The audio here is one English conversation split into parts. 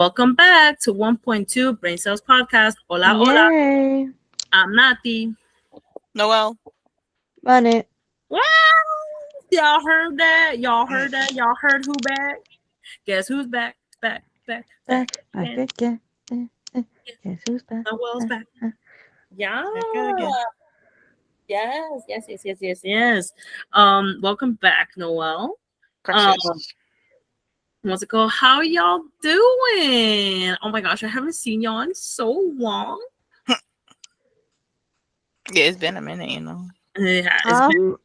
Welcome back to 1.2 Brain Cells Podcast. Hola, hola. Yay. I'm Nati. Noel. Run it. Wow! Y'all heard that? Y'all heard that? Y'all heard who back? Guess who's back? Back Back again. again. Guess who's back? Noel's back. Yeah. Again. Yes. Welcome back, Noel. Precious. What's it called? How y'all doing? Oh my gosh, I haven't seen y'all in so long. Yeah, it's been a minute, you know. Yeah, I'm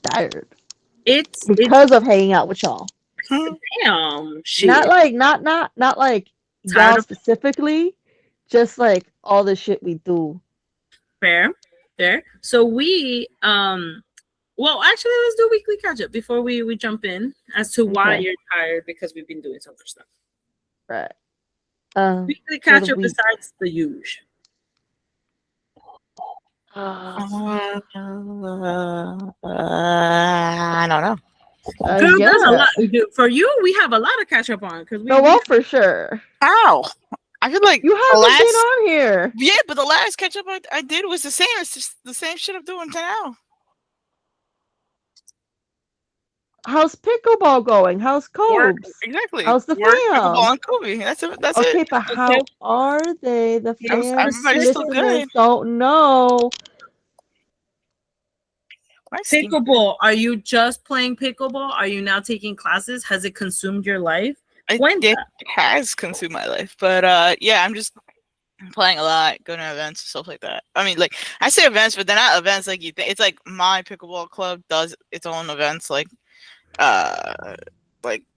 tired it's because of hanging out with y'all. damn shit. Not like Tired y'all of- specifically, just like all the shit we do. Fair. So we well actually let's do weekly catch up before we jump in as to why Okay. you're tired because we've been doing some other stuff. Right. Weekly For the catch up week. besides the usual. I don't know. Girl, there's a Yeah. lot we do. For you, we have a lot of catch up on because No, well, for sure. How? I feel like You the haven't last. been on here. Yeah, but the last catch up I did was the same. It's just the same shit I'm doing now. How's pickleball going? How's Work. Cobes? Exactly. How's the Work, fam? pickleball, and Kobe. That's it. That's Okay, it. but how are they? The Yes, fans, everybody's still listeners good. don't know. pickleball. Are you just playing pickleball? Are you now taking classes? Has it consumed your life? It has consumed my life, but yeah, I'm just playing a lot, going to events and stuff like that. I mean, like I say events, but they're not events like you think. It's like my pickleball club does its own events, like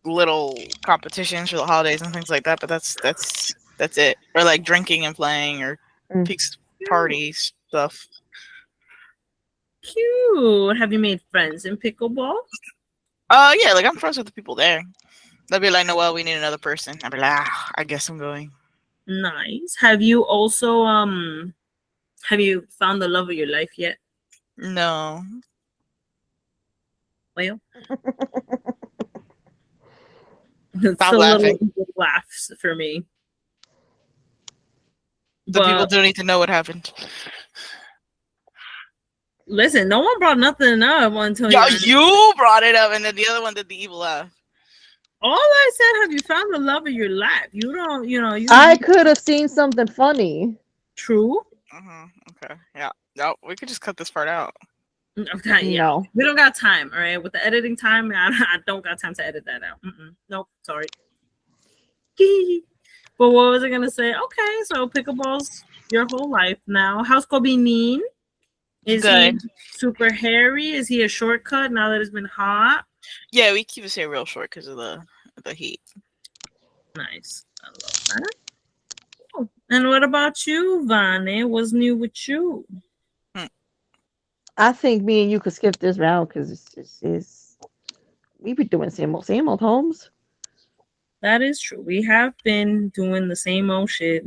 little competitions for the holidays and things like that. But that's it. Or like drinking and playing or peaks parties stuff. Cute. Have you made friends in pickleball? Yeah, like I'm friends with the people there. They'll be like, "Noel, we need another person." I'll be like, I guess I'm going. Nice. Have you also have you found the love of your life yet? No. Well, it's Stop a laughing. little laughs for me. The people don't need to know what happened. Listen, no one brought nothing up until you brought it up, and then the other one did the evil laugh. All I said, have you found the love of your life? You don't, I could have seen something funny. True. Okay. Yeah. No, we could just cut this part out. Okay. Yeah. No. We don't got time. All right. With the editing time, I don't got time to edit that out. Nope. Sorry. But what was I gonna say? Okay, so pickleball's your whole life now. How's Kobe Neen? Is Good. he super hairy? Is he a shortcut now that it's been hot? Yeah, we keep his hair real short because of the heat. Nice. I love that. Oh. And what about you, Vane? What's new with you? I think me and you could skip this round because it's we be doing same old Holmes. That is true. We have been doing the same old shit.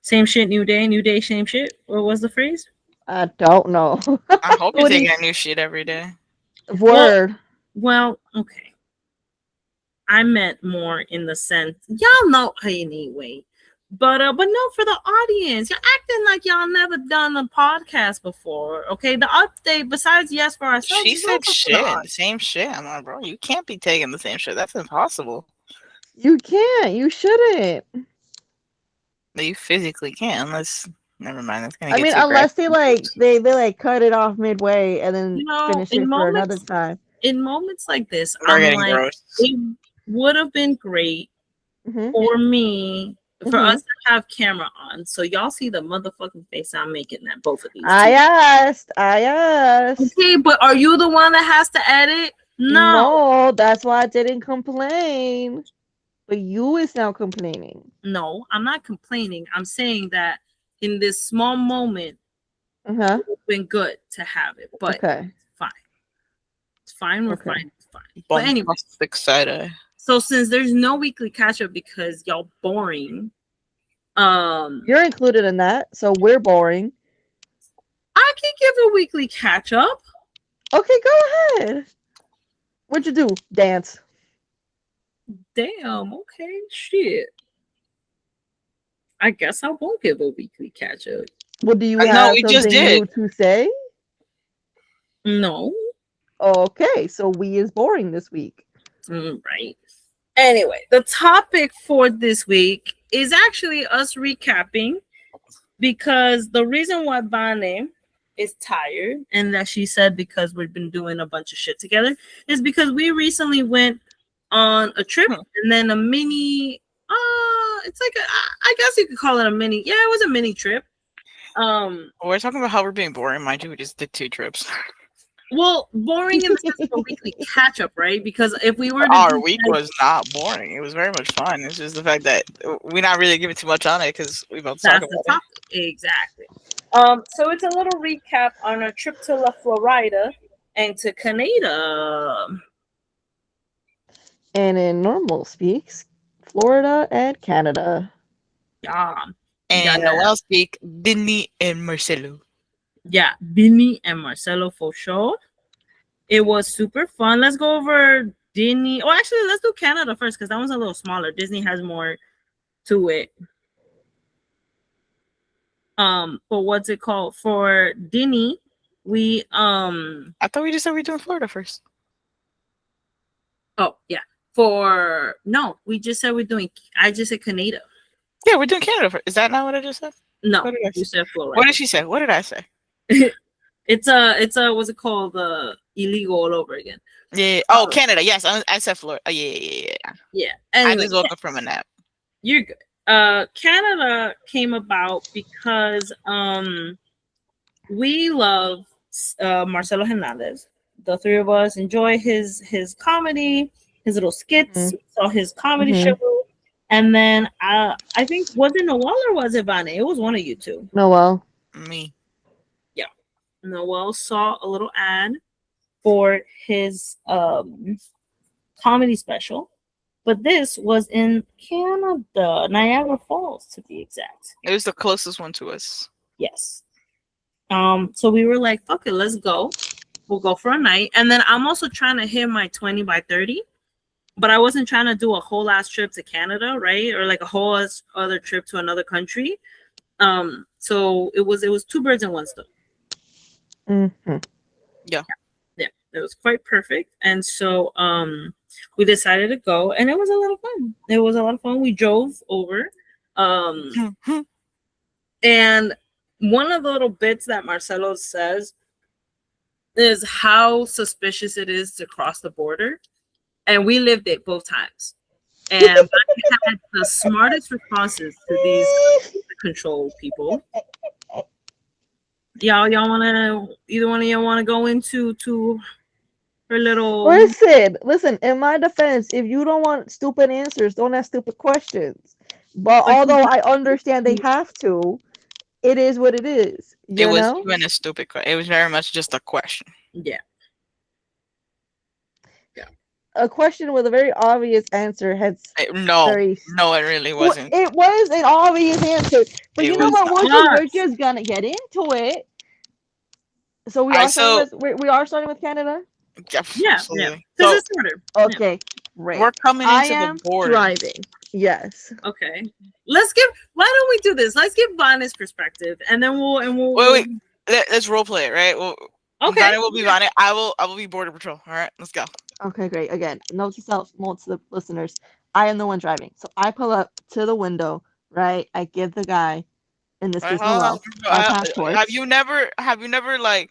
Same shit, new day, same shit. What was the phrase? I don't know. I hope you're taking a new shit every day. Word. Well, okay. I meant more in the sense y'all know anyway. But no, for the audience, you're acting like y'all never done a podcast before. Okay, the update besides yes for ourselves. She said shit, the same shit. I'm like, bro, you can't be taking the same shit. That's impossible. You can't. You shouldn't. No, you physically can't unless. Never mind. That's gonna. I mean, unless they cut it off midway and then finish it for another time. In moments like this, I'm like, gross. It would have been great for me. For us to have camera on, so y'all see the motherfucking face I'm making at both of these. I asked. Okay, but are you the one that has to edit? No, that's why I didn't complain. But you is now complaining. No, I'm not complaining. I'm saying that in this small moment, it's been good to have it. But it's fine. It's fine. We're fine. It's fine. But anyway, excited. So since there's no weekly catch up because y'all boring, you're included in that, so we're boring. I can give a weekly catch up. Okay, go ahead. What'd you do? Dance. Damn. Okay. Shit. I guess I won't give a weekly catch up. Well, do you No, have we just something did. new to say? No. Okay, so we is boring this week. Right. Anyway, the topic for this week is actually us recapping because the reason why Bane is tired and that she said because we've been doing a bunch of shit together is because we recently went on a trip and then a mini it's like I guess you could call it a mini. Yeah, it was a mini trip. We're talking about how we're being boring. Mind you, we just did 2 trips. Well, boring in the sense of a weekly catch up, right? Because if we were to Our do week was not boring. It was very much fun. It's just the fact that we're not really giving too much on it because we both talk that's about the it. topic. Exactly. So it's a little recap on our trip to La Florida and to Canada. And in normal speaks, Florida and Canada. Yeah. And Yeah. Noel speak Disney and Marcelo. Yeah, Vinny and Marcelo for sure. It was super fun. Let's go over Disney. Oh, actually, let's do Canada first because that one's a little smaller. Disney has more to it. But what's it called? For Disney, we I thought we just said we are doing Florida first. oh yeah. For no, we just said we're doing I just said Canada. Yeah, we're doing Canada first. Is that not what I just said? No, What did I you say? said Florida. What did she say? What did I say? It's a what's it called? Illegal all over again. Yeah. Oh, Canada. Yes, I said Florida. Oh, yeah. Yeah. I Anyway, just woke up from a nap. you're good. Canada came about because we love Marcelo Hernandez. The three of us enjoy his comedy, his little skits, saw his comedy show. And then I think was it Noel or was it Vane? It was one of you two. Noel. Me. Yeah. Noel saw a little ad for his comedy special. But this was in Canada, Niagara Falls to be exact. It was the closest one to us. Yes. So we were like, fuck it, let's go. We'll go for a night. And then I'm also trying to hit my 20 by 30. But I wasn't trying to do a whole ass trip to Canada, right? Or like a whole other trip to another country. So it was 2 birds in one stone. Yeah. Yeah. It was quite perfect. And so we decided to go and it was a lot of fun. It was a lot of fun. We drove over. And one of the little bits that Marcelo says is how suspicious it is to cross the border. And we lived it both times. And I had the smartest responses to these control people. Y'all wanna either one of y'all wanna go into her little Listen, in my defense, if you don't want stupid answers, don't ask stupid questions. But although I understand they have to, it is what it is. You know? Even a stupid question. It was very much just a question. Yeah. A question with a very obvious answer had no, it really wasn't. It was an obvious answer, but you know what? We're just gonna get into it. So we are starting with Canada. Yeah. Absolutely. Because it's shorter. Okay, great. We're coming into the border. Driving. Yes. Okay. Why don't we do this? Let's get Vanna's perspective, and then we'll wait. Let's role play it, right? Well, okay. Vanna will be Vanna. I will be border patrol. All right, let's go. Okay, great. Again, note to self, note to the listeners. I am the one driving, so I pull up to the window. Right, I give the guy, in this case, Noel, my passport. Have you never like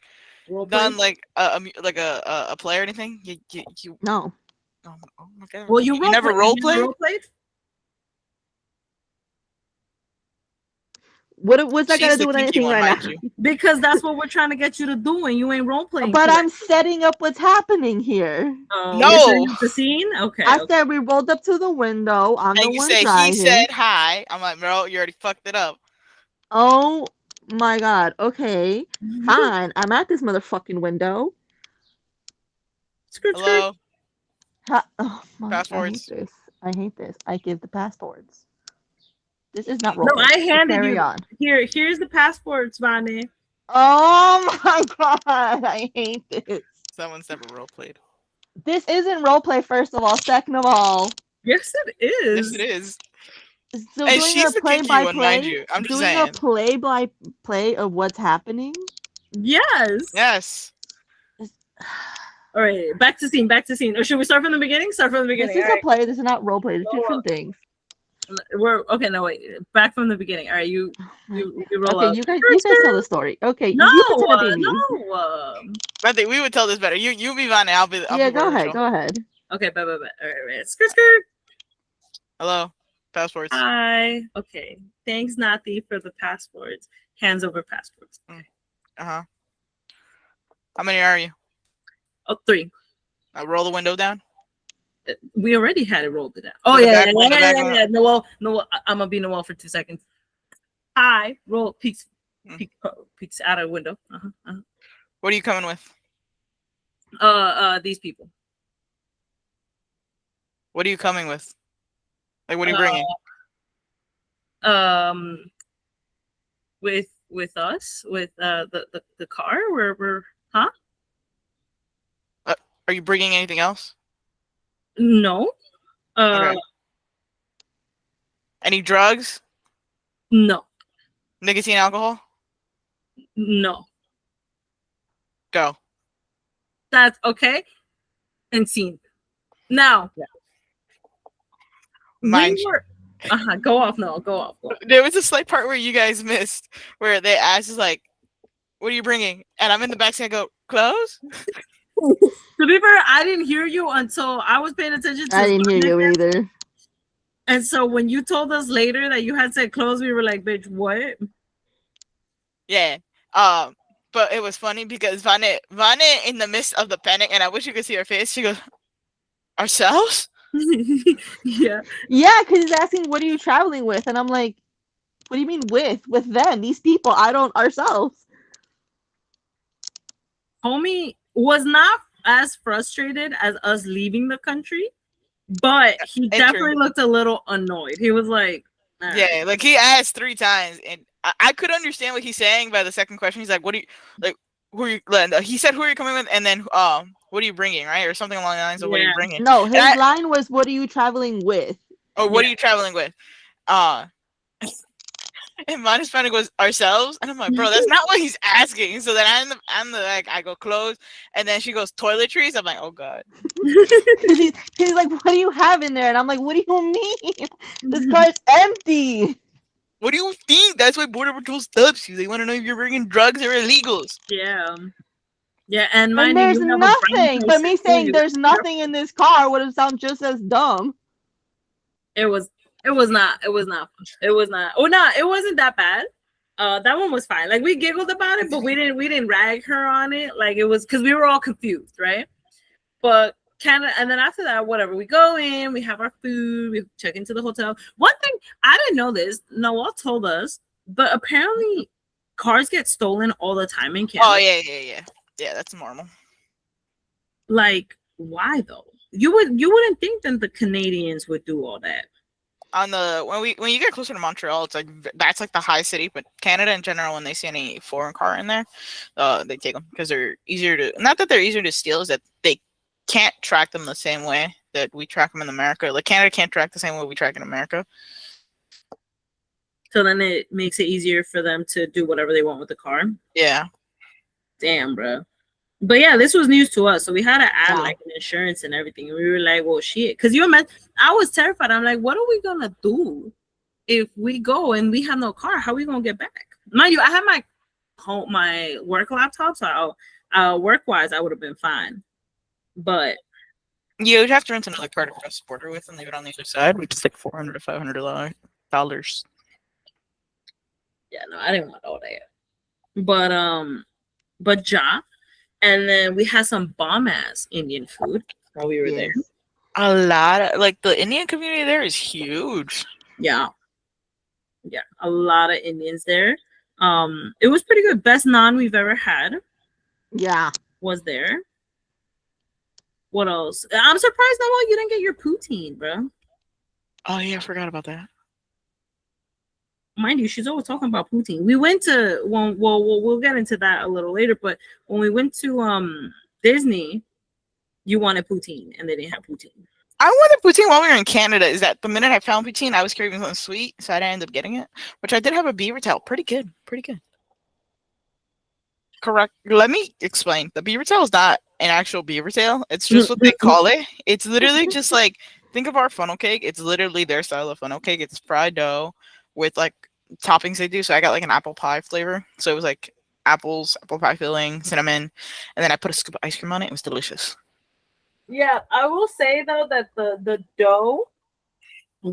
done like a play or anything? You no. Oh my god. Well, you never role played? What's that got to do with anything right now? Because that's what we're trying to get you to do, and you ain't role playing. But I'm setting up what's happening here. No, the scene. Okay. I said we rolled up to the window. I'm the one driving. He said hi. I'm like, bro, you already fucked it up. Oh my god. Okay, fine. I'm at this motherfucking window. Hello. Oh my passports. I hate this. I give the passports. This is not role. No, I handed you. On. Here's the passports, Vane. Oh my god, I hate this. Someone's never role played. This isn't role play, first of all. Second of all, Yes, it is. Yes, it is. So And doing she's a the kinky one, mind play-by-play, you. I'm just doing a saying. play-by-play of what's happening. Yes. Yes. All right, back to scene. Back to scene. Or should we start from the beginning? Start from the This beginning. is All a right. play. This is not role play. It's two Well, different things. we're okay. No, wait. Back from the beginning. All right, you roll Okay, up. you guys tell the story. Okay, No, you pretend to be me. no. I think we would tell this better. You be Vane, I'll be Yeah, go Border ahead. Patrol. Go ahead. Okay, bye. All right. Skirt, skirt. Hello. Passports. Hi. Okay. Thanks, Nathi, for the passports. Hands over passports. Uh-huh. How many are you? Oh, 3. Roll the window down. We already had it rolled down. Oh, The yeah. back one, the back one. Noel. I'm going to be Noel for 2 seconds. Hi. Roll. Peeks out of the window. What are you coming with? These people. What are you coming with? Like, what are you bringing? With us, with the car, we're huh? Are you bringing anything else? No. Okay. Any drugs? No. Nicotine, alcohol? No. Go. That's okay. And scene. Now. Yeah. Mind we were. Go off. No. Go off. There was a slight part where you guys missed, where they asked us like, "What are you bringing?" And I'm in the backseat. I go, "Clothes." To be fair, I didn't hear you until I was paying attention to. I didn't hear you either. And so when you told us later that you had said clothes, we were like, "Bitch, what?" Yeah. But it was funny because Vane in the midst of the panic, and I wish you could see her face. She goes, "Ourselves?" Yeah. Yeah, because he's asking, "What are you traveling with?" And I'm like, "What do you mean with? With them? These people? I don't ourselves." Homie was not as frustrated as us leaving the country, but he definitely looked a little annoyed. He was like, yeah, like he asked 3 times, and I could understand what he's saying by the second question. He's like, "What are you like? Who are you?" He said, "Who are you coming with?" And then, "What are you bringing?" Right, or something along the lines of, "What are you bringing?" No, his line was, "What are you traveling with?" Oh, what are you traveling with? And Minus Panic was ourselves, and I'm like, bro, that's not what he's asking. So then I'm the like, I go clothes, and then she goes toiletries. I'm like, oh god. he's like, "What do you have in there?" And I'm like, "What do you mean? This car's empty." What do you think? That's why Border Patrol stops you. They want to know if you're bringing drugs or illegals. Yeah. Yeah, and there's nothing. But me saying there's nothing in this car would have sounded just as dumb. It was not. Oh no, it wasn't that bad. That one was fine. Like we giggled about it, but we didn't rag her on it. Like it was because we were all confused, right? But Canada, and then after that, whatever, we go in, we have our food, we check into the hotel. One thing I didn't know this, Noel told us, but apparently cars get stolen all the time in Canada. Oh yeah, that's normal. Like, why though? You wouldn't think that the Canadians would do all that. On the when you get closer to Montreal, it's like that's like the high city. But Canada in general, when they see any foreign car in there, they take them because they're easier to. Not that they're easier to steal, is that they can't track them the same way that we track them in America. Like Canada can't track the same way we track in America. So then it makes it easier for them to do whatever they want with the car. Yeah. Damn, bro. But yeah, this was news to us, so we had to add like an insurance and everything. We were like, "Well, shit," because I was terrified. I'm like, "What are we gonna do if we go and we have no car? How are we gonna get back?" Mind you, I had my work laptop, so work wise, I would have been fine. But you would have to rent another car to cross the border with and leave it on the other side, which is like $400 to $500. Yeah, no, I didn't want all that. But ja. And then we had some bomb ass Indian food while we were there. A lot of like the Indian community there is huge. Yeah, a lot of Indians there. It was pretty good. Best naan we've ever had. Yeah, was there. What else? I'm surprised, Noel, you didn't get your poutine, bro. Oh yeah, I forgot about that. Mind you, she's always talking about poutine. We went to we'll get into that a little later, but when we went to Disney, you wanted poutine and they didn't have poutine. I wanted poutine while we were in Canada. Is that the minute I found poutine, I was craving something sweet, so I didn't end up getting it. Which I did have a beaver tail. Pretty good. Pretty good. Correct. Let me explain. The beaver tail is not an actual beaver tail. It's just what they call it. It's literally just like think of our funnel cake. It's literally their style of funnel cake. It's fried dough with like toppings they do. So I got like an apple pie flavor. So it was like apples, apple pie filling, cinnamon, and then I put a scoop of ice cream on it. It was delicious. Yeah, I will say though that the dough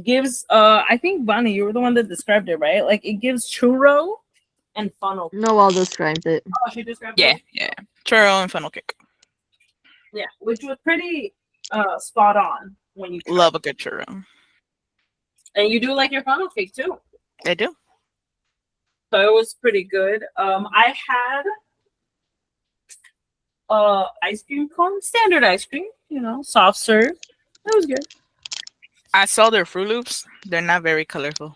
gives I think Bonnie, you were the one that described it, right? Like it gives churro and funnel. No, I'll describe it. Oh, she described Yeah, it. yeah. Churro and funnel cake. Yeah, which was pretty spot on when you tried. Love a good churro. And you do like your funnel cake too. I do. So it was pretty good. I had ice cream cone, standard ice cream, soft serve. That was good. I saw their Fruit Loops. They're not very colorful.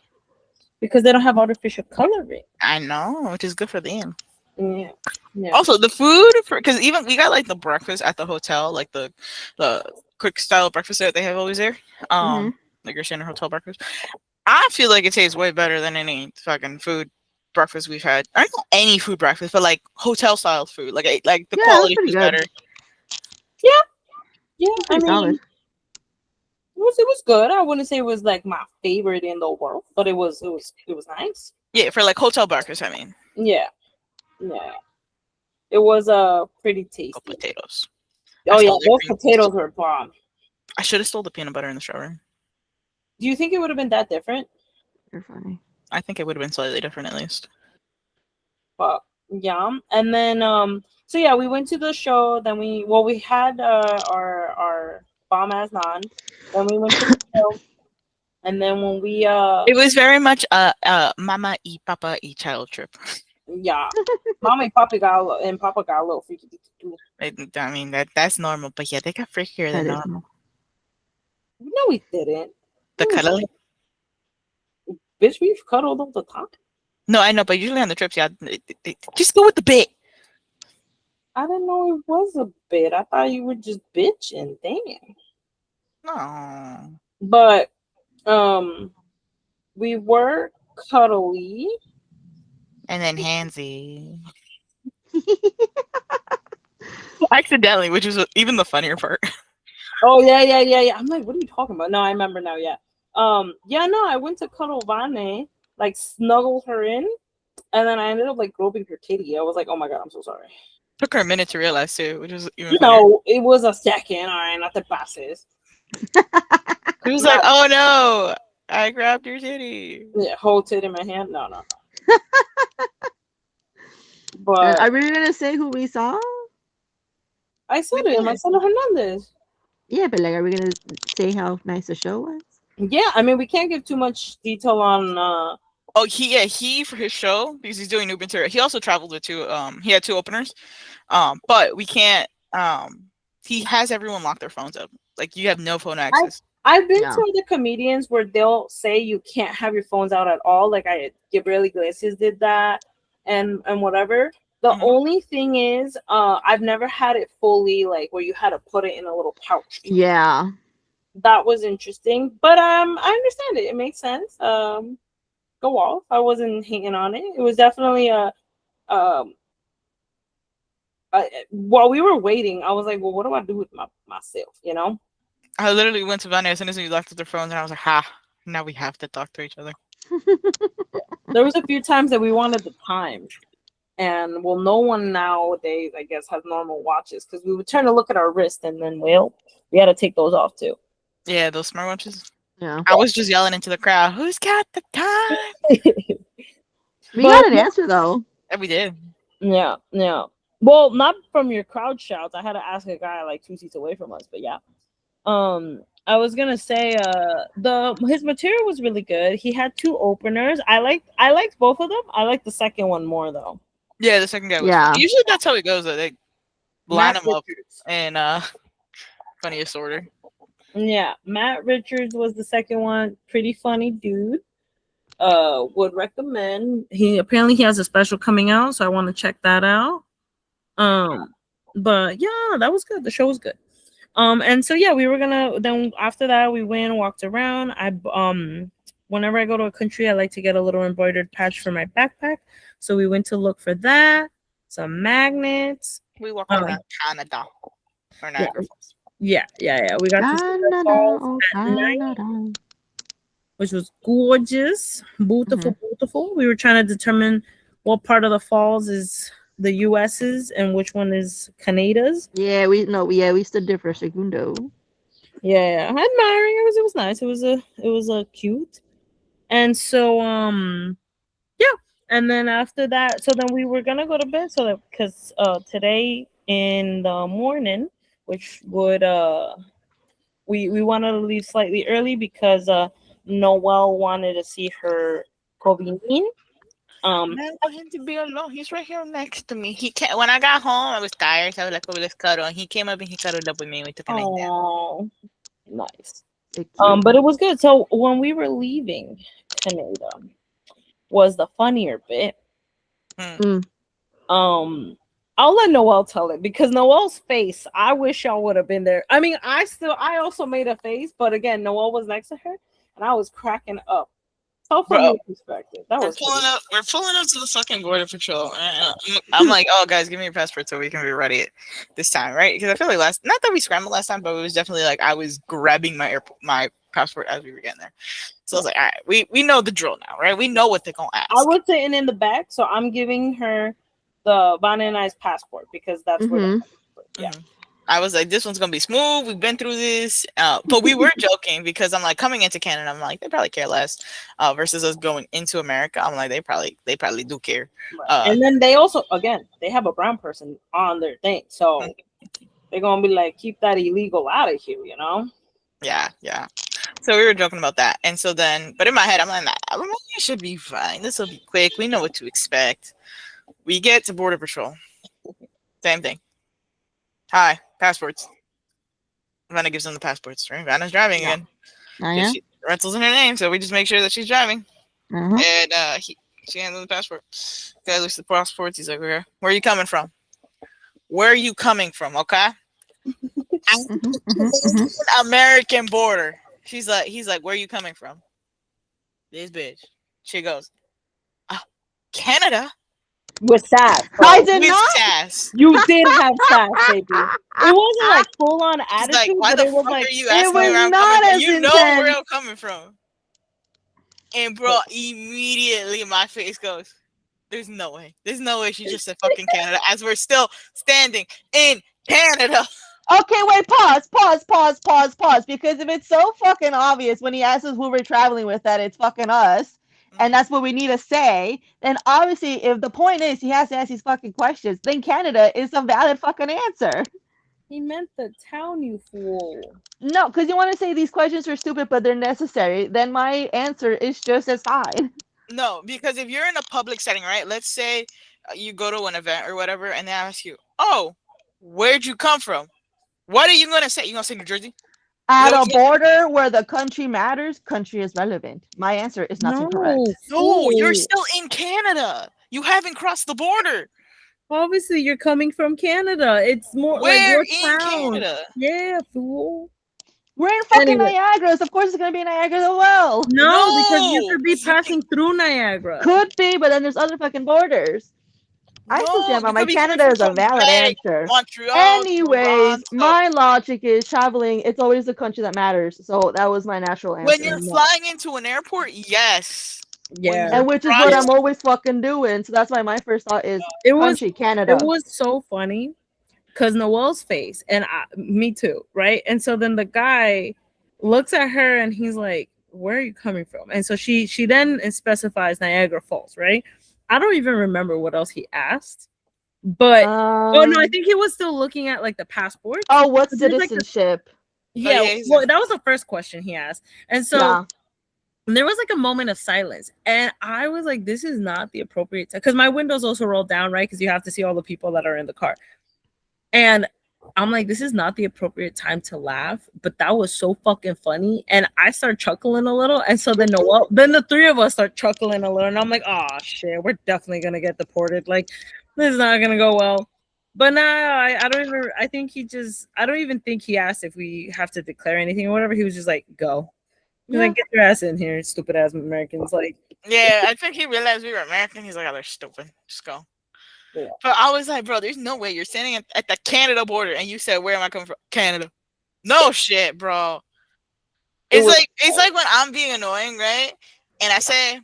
Because they don't have artificial coloring. I know, which is good for them. Yeah. Yeah. Also, the food because even we got like the breakfast at the hotel, like the quick style breakfast that they have always there. Like your standard hotel breakfast. I feel like it tastes way better than any fucking food breakfast we've had. I don't know any food breakfast, but like hotel style food. Like the quality pretty was good. better. Yeah, I Pretty mean, solid. it was good. I wouldn't say it was like my favorite in the world, but it was nice. Yeah, for like hotel breakfast, I mean. Yeah. It was pretty tasty. Oh, potatoes. Oh I yeah, stole their those cream potatoes cheese. were bomb. I should have stole the peanut butter in the strawberry. Do you think it would have been that different? You're funny. I think it would have been slightly different at least. But yeah, and then so yeah, we went to the show. Then we had our bomb ass naan. Then we went to the show, and then when we It was very much mama eat papa eat child trip. yeah, mama and papa got a little freaky too. I mean that's normal, but yeah, they got freakier That than is normal. No, we didn't. The cuddling? Bitch, we've cuddled all the time. No, I know, but usually on the trips, yeah, just go with the bit. I didn't know it was a bit. I thought you were just bitching. Damn. No. But we were cuddly. And then handsy. Accidentally, which was even the funnier part. Oh yeah. I'm like, what are you talking about? No, I remember now. Yeah. I went to cuddle Vane, like snuggled her in, and then I ended up like groping her titty. I was like, oh my god, I'm so sorry. Took her a minute to realize too, which was even funnier. No, it was a second. All right, not the passes. He was like, oh no, I grabbed your titty. Yeah, whole titty in my hand. No. But Are we gonna say who we saw? I said it, Marcelo Hernandez. Yeah, but like, are we gonna say how nice the show was? Yeah, I mean, we can't give too much detail on. Oh, he for his show because he's doing new material. He also traveled with two. He had two openers. But we can't. He has everyone lock their phones up. Like you have no phone access. I've been to other comedians where they'll say you can't have your phones out at all. Like Gabriel Iglesias did that, and whatever. The only thing is, I've never had it fully like where you had to put it in a little pouch. Yeah, that was interesting, but I understand it. It makes sense. Go off. I wasn't hating on it. It was definitely while we were waiting, I was like, well, what do I do with myself? I literally went to Vanya as soon as we left with their phones, and I was like, ha, now we have to talk to each other. There was a few times that we wanted the time. And well, no one nowadays, I guess, has normal watches because we would turn to look at our wrist and then, well, we had to take those off too. Yeah, those smartwatches. Yeah. I was just yelling into the crowd, who's got the time? We got an answer though. And we did. Yeah. Well, not from your crowd shouts. I had to ask a guy like 2 seats away from us, but yeah. I was gonna say his material was really good. He had two openers. I liked both of them. I liked the second one more though. Yeah, the second guy was funny. Usually that's how it goes. They line them up in funniest order. Yeah, Matt Richards was the second one. Pretty funny dude. Would recommend. He has a special coming out, so I want to check that out. But yeah, that was good. The show was good. And so yeah, we were gonna then after that we went and walked around. Whenever I go to a country, I like to get a little embroidered patch for my backpack. So we went to look for that, some magnets. We walked Um, around Canada or yeah, Niagara Falls. yeah. We got to see the Canada, falls oh at night, Canada. which was gorgeous, beautiful, beautiful. We were trying to determine what part of the falls is the U.S.'s and which one is Canada's. Yeah, we stood there for a segundo. Yeah, admiring. It was nice. It was a cute. And so yeah, and then after that, so then we were gonna go to bed so that because today in the morning, which would we wanted to leave slightly early because Noelle wanted to see her Covinin. Man, for him to be alone, he's right here next to me. He can't. When I got home, I was tired, so I was like, "Oh, let's cuddle." And he came up and he cuddled up with me. And we took a nice nap. Oh, nice. It's cute. But it was good. So when we were leaving Canada, was the funnier bit. I'll let Noelle tell it because Noelle's face, I wish y'all would have been there. I mean, I also made a face, but again, Noelle was next to her and I was cracking up. So from Bro, your perspective, that we're was pulling funny. up. We're pulling up to the fucking border patrol. I'm like, "Oh, guys, give me your passport so we can be ready this time, right?" Because I feel like not that we scrambled last time, but it was definitely like I was grabbing my passport as we were getting there. So I was like, "All right, we know the drill now, right? We know what they're gonna ask." I was sitting in the back, so I'm giving her the Vanna and I's passport because that's where yeah. I was like, this one's gonna be smooth. We've been through this, but we were joking because I'm like coming into Canada. I'm like, they probably care less, versus us going into America. I'm like, they probably do care. And then they also, again, they have a brown person on their thing, so they're gonna be like, keep that illegal out of here, you know? Yeah. So we were joking about that, and so then, but in my head, I'm like, nah, it should be fine. This will be quick. We know what to expect. We get to border patrol. Same thing. Hi, passports. Vanna gives them the passports, right? Vanna's driving again. Oh, yeah? Rental's in her name, so we just make sure that she's driving. Uh-huh. And she hands him the passport. Guy looks at the passports. He's like, "Where are you coming from? Where are you coming from? Okay." American border. He's like, "Where are you coming from?" This bitch. She goes, "Oh, Canada." With sass. I did With not. sass. You did have sass, baby. It wasn't like full on He's attitude, like, "Why but the it was fuck like are you asking me was where I'm not coming from? as You know intense. where I'm coming from." And bro, immediately my face goes, "There's no way. There's no way she just said fucking Canada as we're still standing in Canada." Okay, wait, pause. Because if it's so fucking obvious when he asks us who we're traveling with that it's fucking us, and that's what we need to say, then obviously if the point is he has to ask these fucking questions, then Canada is a valid fucking answer. he meant the town, you fool. No, because you want to say these questions are stupid, but they're necessary, then my answer is just as fine. No, because if you're in a public setting, right? Let's say you go to an event or whatever, and they ask you, "Oh, where'd you come from?" What are you gonna say? You gonna say New Jersey? At a border where the country matters, country is relevant. My answer is not incorrect. No, you're still in Canada. You haven't crossed the border. Obviously, you're coming from Canada. It's more Where like your in town. Canada? Yeah, fool. We're in fucking Anyway. Niagara. So of course it's gonna be Niagara as well. No, because you could be passing through Niagara. Could be, but then there's other fucking borders. I still stand by my Canada is a valid answer. Montreal, Anyways, Toronto. my logic is traveling. It's always the country that matters. So that was my natural answer. When you're flying into an airport, yes. Yeah. And which is what I'm always fucking doing. So that's why my first thought is country, Canada. It was so funny because Noelle's face and me too, right? And so then the guy looks at her and he's like, "Where are you coming from?" And so she then specifies Niagara Falls, right? I don't even remember what else he asked, but oh no, I think he was still looking at like the passport. Oh, what citizenship? Well, that was the first question he asked, and so there was like a moment of silence, and I was like, "This is not the appropriate time," because my windows also rolled down, right? Because you have to see all the people that are in the car, and I'm like, "This is not the appropriate time to laugh," but that was so fucking funny, and I start chuckling a little, and so then then the three of us start chuckling a little, and I'm like, "Oh shit, we're definitely gonna get deported. Like, this is not gonna go well." But no, I don't even. I think he just. I don't even think he asked if we have to declare anything or whatever. He was just like, "Go." He's Yeah. like, "Get your ass in here, stupid ass Americans!" Like, Yeah, I think he realized we were American. He's like, oh, they're stupid. Just go. yeah. But I was like, bro, there's no way you're standing at the Canada border and you said, where am I coming from? Canada. No shit, bro. It was It's like when I'm being annoying, right? And I say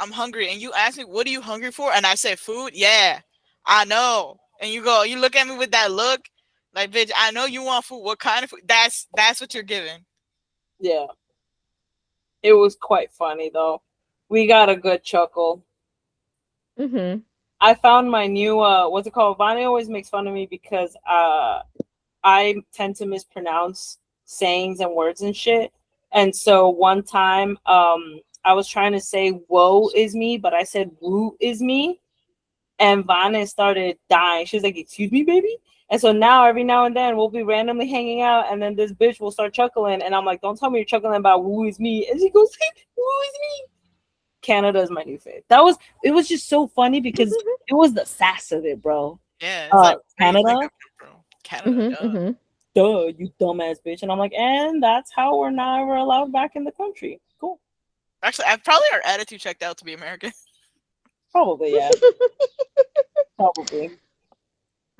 I'm hungry, and you ask me, what are you hungry for? And I say food. Yeah, I know. And you look at me with that look, like, bitch, I know you want food. What kind of food? That's what you're giving. yeah. It was quite funny though. We got a good chuckle. Mm-hmm. I found my new what's it called? Vani always makes fun of me because I tend to mispronounce sayings and words and shit. And so one time I was trying to say woe is me, but I said woo is me. And Vani started dying. She was like, "Excuse me, baby." And so now every now and then we'll be randomly hanging out, and then this bitch will start chuckling, and I'm like, "Don't tell me you're chuckling about woo is me." And she goes, "Woo is me." Canada is my new fave. It was just so funny because it was the sass of it, bro. Yeah, it's like, where do you think Canada, I'm from, bro? Canada, Mm-hmm. duh. Mm-hmm. duh, you dumbass bitch. And I'm like, and that's how we're never allowed back in the country. Cool. Actually, I probably our attitude checked out to be American. Probably, yeah. Probably. I'm like,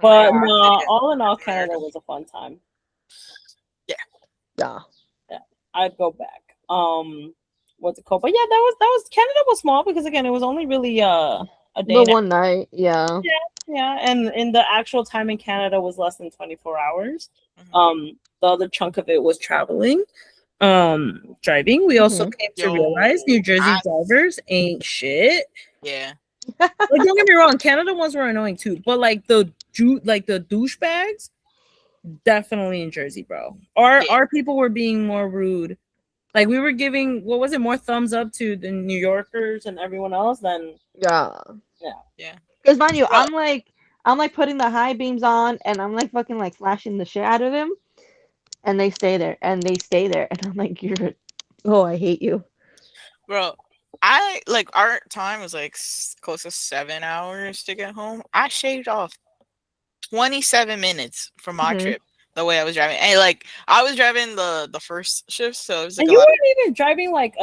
But oh, no, I think all in all, it's Canada American. was a fun time. Yeah. Yeah. Yeah. I'd go back. What's it called? But yeah, that was Canada was small because again, it was only really a day The and a half. one night, yeah. Yeah, and in the actual time in Canada was less than 24 hours. Mhm. The other chunk of it was traveling, driving. We also came to realize Yo, New Jersey I drivers ain't shit. yeah. Like, don't get me wrong, Canada ones were annoying too, but like the douchebags, definitely in Jersey, bro. Yeah. Our people were being more rude. Like we were giving what was it more thumbs up to the New Yorkers and everyone else than Yeah. yeah. Yeah. Because mind you, Well, I'm like putting the high beams on, and I'm like fucking like flashing the shit out of them, and they stay there, and they stay there, and I'm like, oh, I hate you. bro, I like our time was like close to 7 hours to get home. I shaved off 27 minutes from my Hmm. trip the way I was driving. And like I was driving the first shift, so it was like And a you lot of weren't even driving like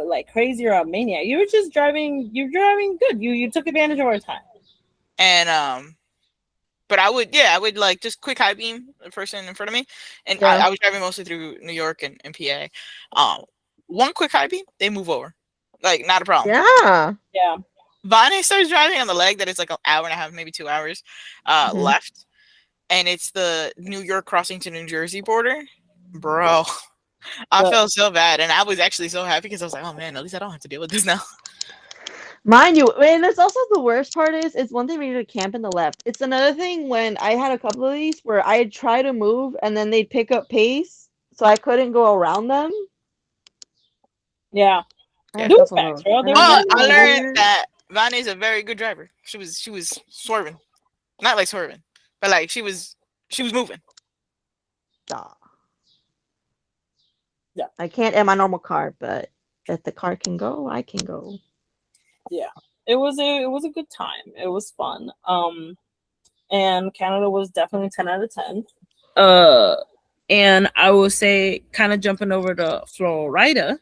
like crazy or a maniac. You were just driving. You're driving good. You took advantage of our time. and but I would like just quick high beam the person in front of me. And Yeah. I was driving mostly through New York and PA. One quick high beam, they move over. Like not a problem. Yeah. Yeah. Vonnie starts driving on the leg that is like an hour and a half, maybe 2 hours Mhm. left. And it's the New York crossing to New Jersey border. Bro, I But felt so bad. And I was actually so happy because I was like, oh man, at least I don't have to deal with this now. Mind you, and that's also the worst part is it's one thing when you're to camp in the left. It's another thing when I had a couple of these where I'd try to move and then they'd pick up pace, so I couldn't go around them. yeah, I had Yeah. a couple of douchebags, those, bro. and They were I'm Oh, like, getting I on learned what? that Vonnie is a very good driver. She was swerving. Not like swerving, but like she was moving. Duh. Yeah. I can't in my normal car, but if the car can go, I can go. Yeah. It was a good time. It was fun. And Canada was definitely 10 out of 10. Uh, and I will say, kind of jumping over to Florida,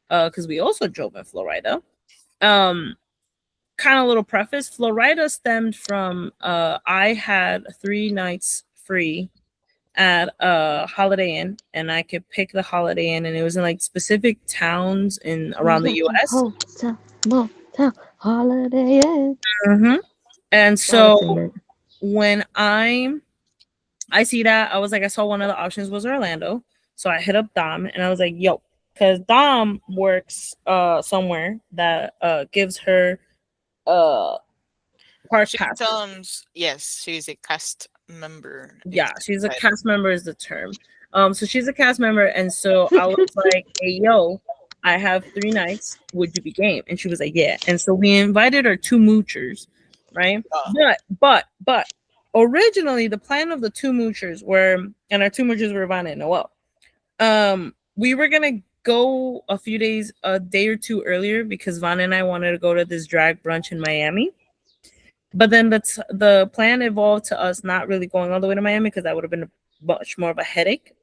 because we also drove in Florida. Kind of little preface: Florida stemmed from I had 3 nights free at a Holiday Inn, and I could pick the Holiday Inn, and it was in like specific towns in around the U.S. Hotel, motel, holiday inn. Mm-hmm. And Gotta so sing it. when I see that, I was like, I saw one of the options was Orlando. So I hit up Dom and I was like, yo, because Dom works somewhere that gives her uh park She can tell passes. him yes, she's a cast member. Is Yeah, the she's a title. cast member is the term. So she's a cast member, and so I was like, hey yo, I have 3 nights. Would you be game? And she was like, yeah. And so we invited our two moochers, right? Oh, But originally the plan of the two moochers were, and our two moochers were Vanna and Noel. We were gonna go a day or two earlier because Vanna and I wanted to go to this drag brunch in Miami. But then the plan evolved to us not really going all the way to Miami because that would have been much more of a headache.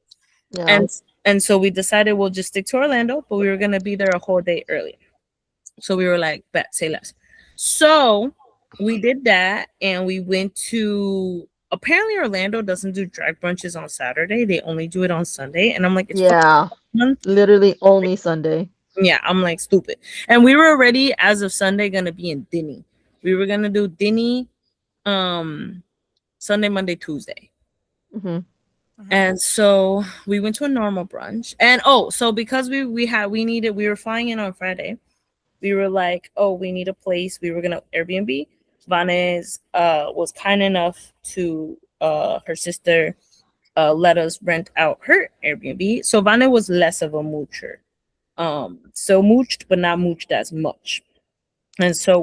Yeah. And so we decided we'll just stick to Orlando, but we were gonna be there a whole day early. So we were like, bet, say less. So we did that and we went to apparently Orlando doesn't do drag brunches on Saturday. They only do it on Sunday. And I'm like, it's fucking Yeah. fun. Literally only Sunday. Yeah, I'm like stupid. And we were already as of Sunday gonna be in Dinny. We were gonna do Dinny Sunday, Monday, Tuesday. Hmm. And so we went to a normal brunch. And oh, so because we were flying in on Friday. We were like, oh, we need a place. We were gonna Airbnb. Vanessa was kind enough to her sister let us rent out her Airbnb. So Vanessa was less of a moocher. So mooched, but not mooched as much. And so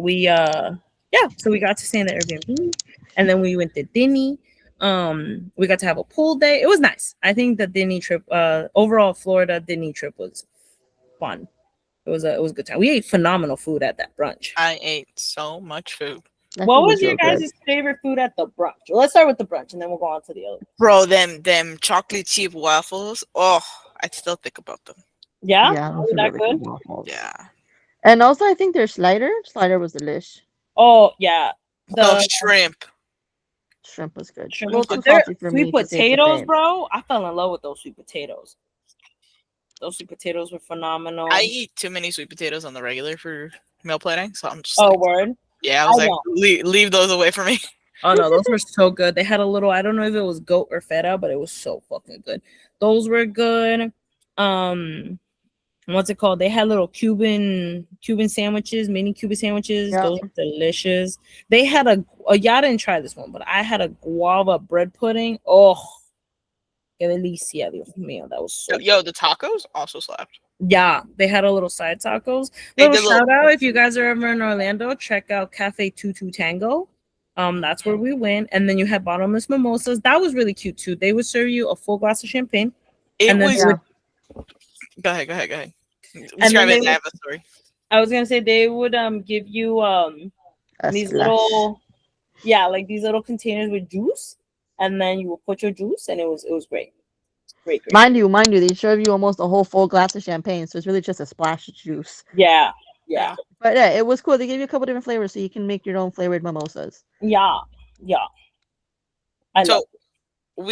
so we got to stay in the Airbnb, and then we went to Disney. We got to have a pool day. It was nice. I think the Disney trip, overall Florida Disney trip was fun. It was a good time. We ate phenomenal food at that brunch. I ate so much food. That What food was was your real good. guys' favorite food at the brunch? Well, let's start with the brunch and then we'll go on to the other. Bro, them chocolate chip waffles. Oh, I still think about them. Yeah? Yeah, those Was are that really good? good waffles. Yeah. And also, I think their slider. Slider was delish. Oh, yeah. Oh, The shrimp. Shrimp was good. shrimp A was little too good. Their salty for sweet me to save the potatoes, pay. bro. I fell in love with those sweet potatoes. Those sweet potatoes were phenomenal. I eat too many sweet potatoes on the regular for meal planning, so I'm just Oh, like, word. yeah, I I was like, know. leave those away from me. Oh no, those were so good. They had a little, I don't know if it was goat or feta, but it was so fucking good. Those were good. Um, what's it called? They had little Cuban sandwiches, mini Cuban sandwiches. Yeah. Those are delicious. They had a y'all didn't try this one, but I had a guava bread pudding. Oh, que delicia, Dios mío, that was so Yo, the tacos also slapped. yeah. They had a little side tacos. They Little did little. shout out if you guys are ever in Orlando, check out Cafe Tutu Tango. That's where we went, and then you had bottomless mimosas. That was really cute too. They would serve you a full glass of champagne, It and then was. they Yeah. would, Go ahead, go ahead, go ahead. and then Describe it they and I would have a story. I was gonna say they would give you A these splash. little like these little containers with juice, and then you would put your juice, and it was great, great. Mind you, they serve you almost a whole full glass of champagne, so it's really just a splash of juice. Yeah, yeah, Yeah. But yeah, it was cool. They gave you a couple different flavors, so you can make your own flavored mimosas. yeah, yeah. I love So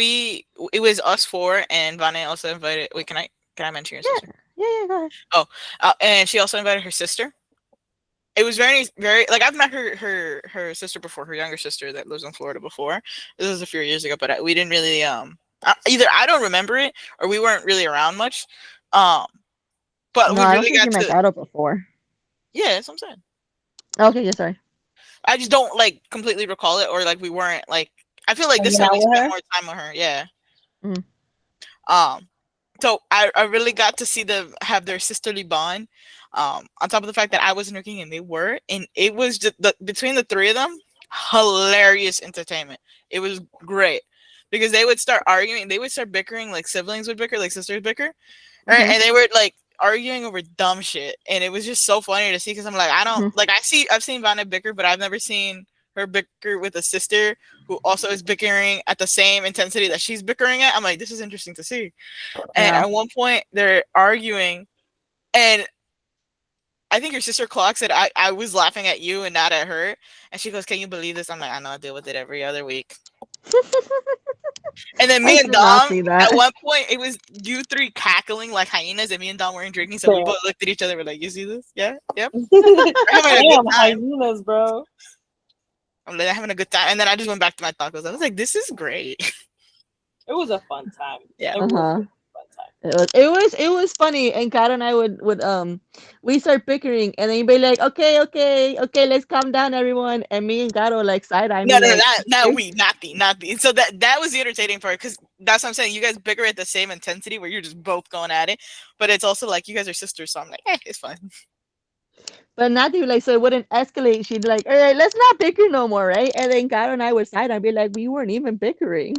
it was us four, and Vane also invited. Wait, can I mention your sister? Yeah, go ahead. Oh, and she also invited her sister. It was very like I've met her sister before, her younger sister that lives in Florida before. This was a few years ago, but we didn't really either I don't remember it or we weren't really around much. Um, but No, we I don't really think got you met to Gato before. yeah, that's what I'm saying. Okay, yeah, sorry. I just don't like completely recall it or like we weren't like I feel like this hanging time out we with spent her. more time with her. Yeah. Mhm. So I really got to see them have their sisterly bond. On top of the fact that I wasn't working and they were, and it was just between the three of them, hilarious entertainment. It was great because they would start arguing, they would start bickering like siblings would bicker, like sisters bicker, right? Mhm. And they were like arguing over dumb shit, and it was just so funny to see because I'm like, I don't Mhm. like I've seen Vanna bicker, but I've never seen her bicker with a sister who also is bickering at the same intensity that she's bickering at. I'm like, this is interesting to see. And Yeah. at one point, they're arguing, and I think your sister Clock said, I was laughing at you and not at her. And she goes, can you believe this? I'm like, I know, I deal with it every other week. And then I me and did not Dom, see at that. one point, it was you three cackling like hyenas, and me and Dom weren't drinking. So we both looked at each other. We're like, you see this? Yeah, yep. We're having a good Damn, time. hyenas, bro. I'm like, having a good time. And then I just went back to my tacos. I was like, this is great. It was a fun time. Yeah. It was Uh-huh. a fun time. It was funny, and Kat and I would we start bickering, and then you'd be like, okay, let's calm down, everyone, and me and Gato like side eye No, me no, like, not we, not the. So that was the entertaining part because that's what I'm saying. You guys bicker at the same intensity where you're just both going at it, but it's also like you guys are sisters, so I'm like, it's fine. but Nati like so it wouldn't escalate. She'd like, all right, let's not bicker no more, right? And then Gato and I would side eye be like, we weren't even bickering.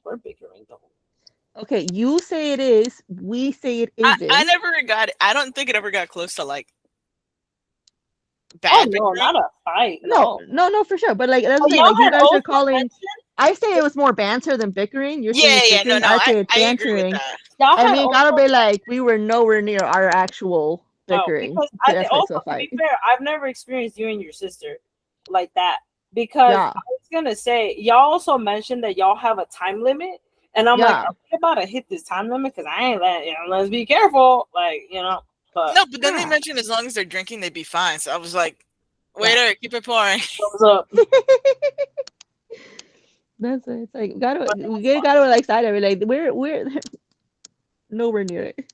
We're bickering though. Okay, you say it is, we say it I isn't. never got it. I don't think it ever got close to like Oh bad no, bickering. not a fight. No, No. no, no, for sure. But like that's Oh, the thing. y'all Like you had guys are also calling. mentioned I say it was more banter than bickering. You're saying Yeah, it's yeah, no, bickering. no, I say it's I agree with bantering. that. y'all And had me and gotta also be like we were nowhere near our actual oh bickering because to I the aspects also of a to be fight. fair, I've never experienced you and your sister like that because Yeah, I was gonna say y'all also mentioned that y'all have a time limit, and I'm like, yeah. are we about to hit this time limit? Because I ain't let let's be careful, like But No, but then they Yeah. mentioned as long as they're drinking, they'd be fine. So I was like, yeah, waiter, keep it pouring. thumbs up. That's it. It's like gotta But we gotta like excited. We're like we're nowhere near it.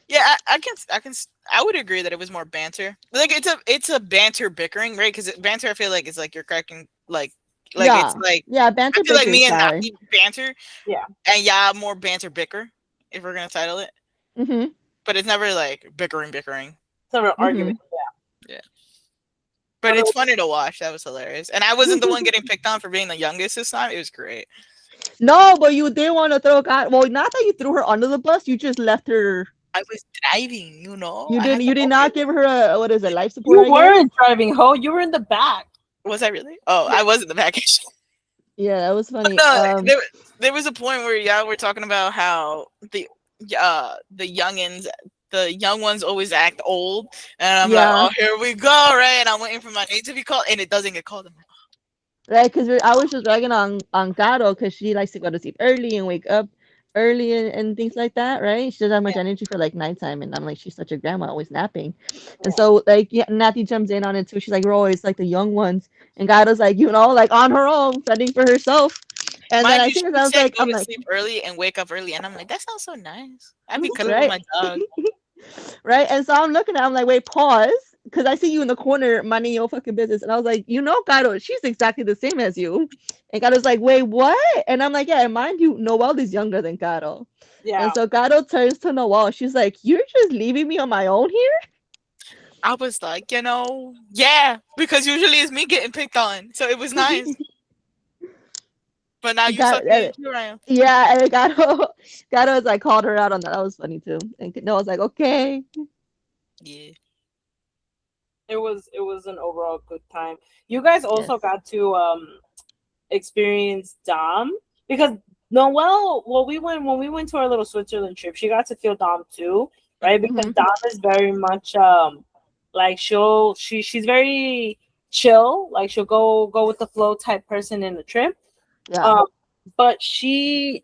Yeah, I would agree that it was more banter. Like it's a banter bickering, right? Because banter, I feel like it's like you're cracking like it's Yeah, like yeah. I Banter feel like bicker is me and fine. Naki banter, yeah, and yeah, more banter bicker if we're gonna title it. Mhm, But it's never like bickering. sort of argument. mhm. Yeah, but it's funny to watch. That was hilarious, and I wasn't the one getting picked on for being the youngest this time. It was great. No, but you did want to throw God. Well, not that you threw her under the bus. You just left her. I was driving, you know. You I didn't. had to You did hold not it. give her a what is it, life support? You I guess. weren't driving, ho. You were in the back. Was I really? Oh, I was in the package. Yeah, that was funny. No, there was a point where y'all were talking about how the youngins, the young ones always act old, and I'm like, Yeah, oh, here we go, right? And I'm waiting for my name to be called, and it doesn't get called. I'm like, right. Because I was just ragging on Gato because she likes to go to sleep early and wake up early and things like that. Right? She doesn't have much yeah. energy for like nighttime, and I'm like, she's such a grandma, always napping. And Yeah. so like yeah, Natty jumps in on it too. She's like, we're always like the young ones, and Gato's like, like on her own, fending for herself. And then Mind I you, she think I was said like, go to sleep early and wake up early, and I'm like, that sounds so nice. I'd be cuddling with right. my dog. Right? And so I'm looking at I'm like, wait, pause. Because I see you in the corner minding your fucking business. And I was like, Gato, she's exactly the same as you. And Gato's like, wait, what? And I'm like, yeah, and mind you, Noelle is younger than Gato. Yeah. And so Gato turns to Noelle. She's like, you're just leaving me on my own here? I was like, yeah, because usually it's me getting picked on, so it was nice. But now you suck me, here I am. Yeah, and then Gato was like called her out on that. That was funny too. And Noelle's like, okay. Yeah. It was an overall good time. You guys Yes. also got to experience Dom because Noelle, well, when we went to our little Switzerland trip, she got to feel Dom too, right? Because Mhm. Dom is very much like she's very chill, like she'll go with the flow type person in the trip. Yeah. Um, but she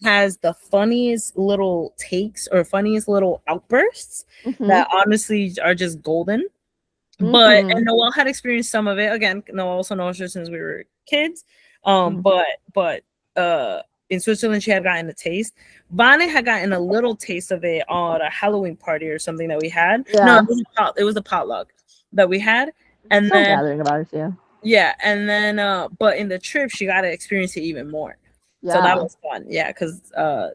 has the funniest little takes or funniest little outbursts Mhm. that honestly are just golden. But Mhm. and Noelle had experienced some of it. Again, Noelle also knows her since we were kids. Mhm. But in Switzerland she had gotten a taste. Bonnet had gotten a little taste of it on a Halloween party or something that we had. No, Yeah. it was a potluck that we had. And Some then gathering about it, yeah. yeah, and then but in the trip she got to experience it even more. So that Yeah. was fun. Yeah, because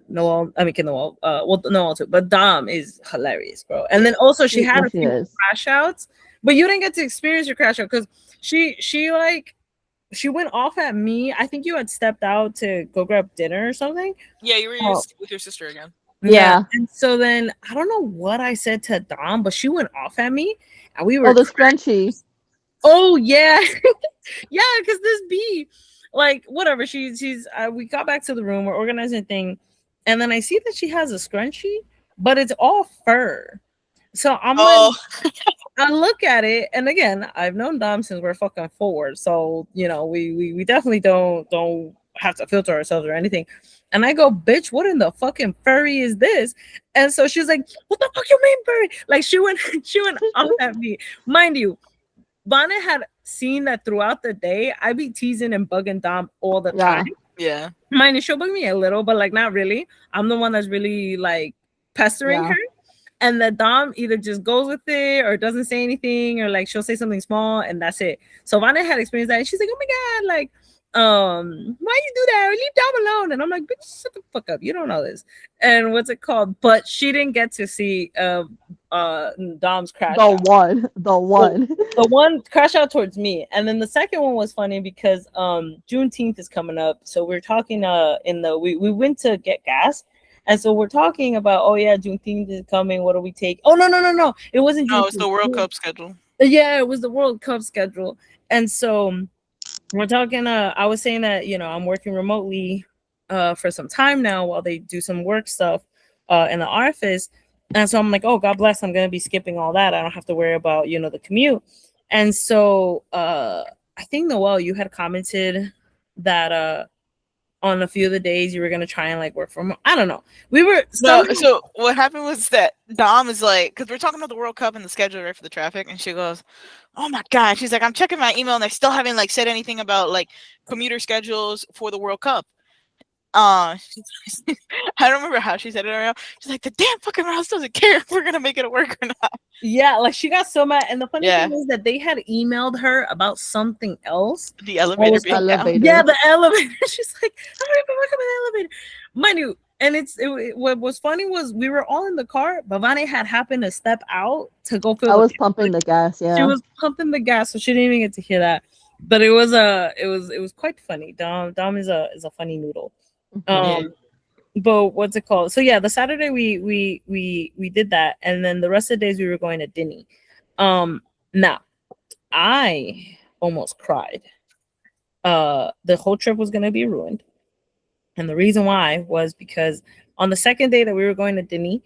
Noel, I mean Noel, well Noel too, but Dom is hilarious, bro. And then also she had a She few is. crash outs, but you didn't get to experience your crash out because she like she went off at me. I think you had stepped out to go grab dinner or something. Yeah, you were Oh, with your sister again. Yeah. yeah. And so then I don't know what I said to Dom, but she went off at me and we Oh, were the scrunchie. oh yeah. Yeah, because this bee, like whatever, she's we got back to the room, we're organizing a thing, and then I see that she has a scrunchie, but it's all fur. So I'm like, Oh, I look at it, and again, I've known Dom since we're fucking four, so we definitely don't have to filter ourselves or anything. And I go, bitch, what in the fucking furry is this? And so she's like, what the fuck you mean furry? Like she went off at me. Mind you, Bonnet had seen that throughout the day, I be teasing and bugging Dom all the time. Yeah. yeah. Mind you, she'll bug me a little, but like not really. I'm the one that's really like pestering Yeah. her. And the Dom either just goes with it or doesn't say anything, or like she'll say something small and that's it. So Bonnet had experienced that and she's like, oh my god, like, why you do that? Leave Dom alone. And I'm like, bitch, shut the fuck up. You don't know this. And what's it called? But she didn't get to see Dom's crash The out. one. The The, one. the one crash out towards me, and then the second one was funny because Juneteenth is coming up, so we're talking we went to get gas, and so we're talking about, oh yeah, Juneteenth is coming, what do we take? Oh no, it wasn't No, it's Juneteenth. the World Cup schedule. Yeah, it was the World Cup schedule. And so we're talking I was saying that, I'm working remotely for some time now while they do some work stuff in the office. And so I'm like, oh, God bless, I'm going to be skipping all that. I don't have to worry about, the commute. And so I think, Noel, you had commented that on a few of the days you were going to try and like work from, I don't know. We were No, some. so what happened was that Dom is like, because we're talking about the World Cup and the schedule right for the traffic, and she goes, "Oh my god!" She's like, "I'm checking my email and they still haven't like said anything about like commuter schedules for the World Cup." I don't remember how she said it. Right now. She's like, "The damn fucking Rouse doesn't care if we're gonna make it work or not." Yeah, like she got so mad. And the funny Yeah, thing is that they had emailed her about something else. the elevator was being down. elevator. Yeah, the elevator. She's like, I don't even work in the elevator. Mind you, and what was funny was we were all in the car. Bhavani had happened to step out to go fill I the was gas. pumping the gas. She Yeah. was pumping the gas, so she didn't even get to hear that. But it was quite funny. Dom is a funny noodle. Mhm. Yeah. But what's it called? So yeah, the Saturday we did that, and then the rest of the days we were going to Dinny. Now I almost cried. The whole trip was gonna be ruined, and the reason why was because on the second day that we were going to Dinny,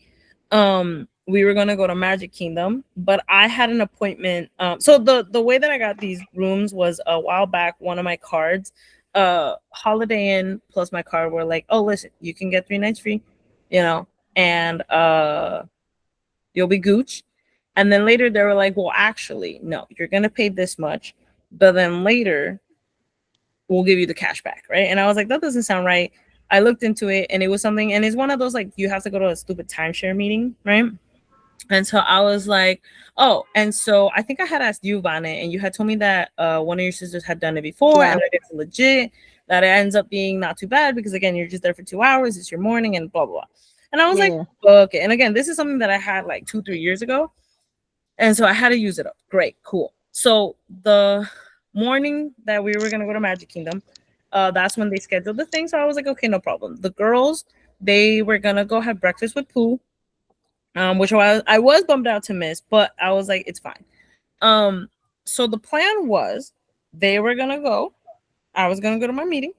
we were gonna go to Magic Kingdom, but I had an appointment. So the way that I got these rooms was a while back. One of my cards, Holiday Inn plus my card were like, oh listen, you can get 3 nights free, and you'll be gooch. And then later they were like, well, actually, no, you're gonna pay this much, but then later we'll give you the cash back, right? And I was like, that doesn't sound right. I looked into it and it was something, and it's one of those like you have to go to a stupid timeshare meeting, right? And so I was like, oh, and so I think I had asked you about it, and you had told me that one of your sisters had done it before, Yeah. and that it's legit, that it ends up being not too bad because again, you're just there for 2 hours, it's your morning, and blah blah blah. And I was like, Yeah. okay. And again, this is something that I had like 2-3 years ago, and so I had to use it up. Great, cool. So the morning that we were gonna go to Magic Kingdom, that's when they scheduled the thing. So I was like, okay, no problem. The girls, they were gonna go have breakfast with Pooh, which I was bummed out to miss, but I was like, it's fine. So the plan was they were gonna go, I was gonna go to my meeting,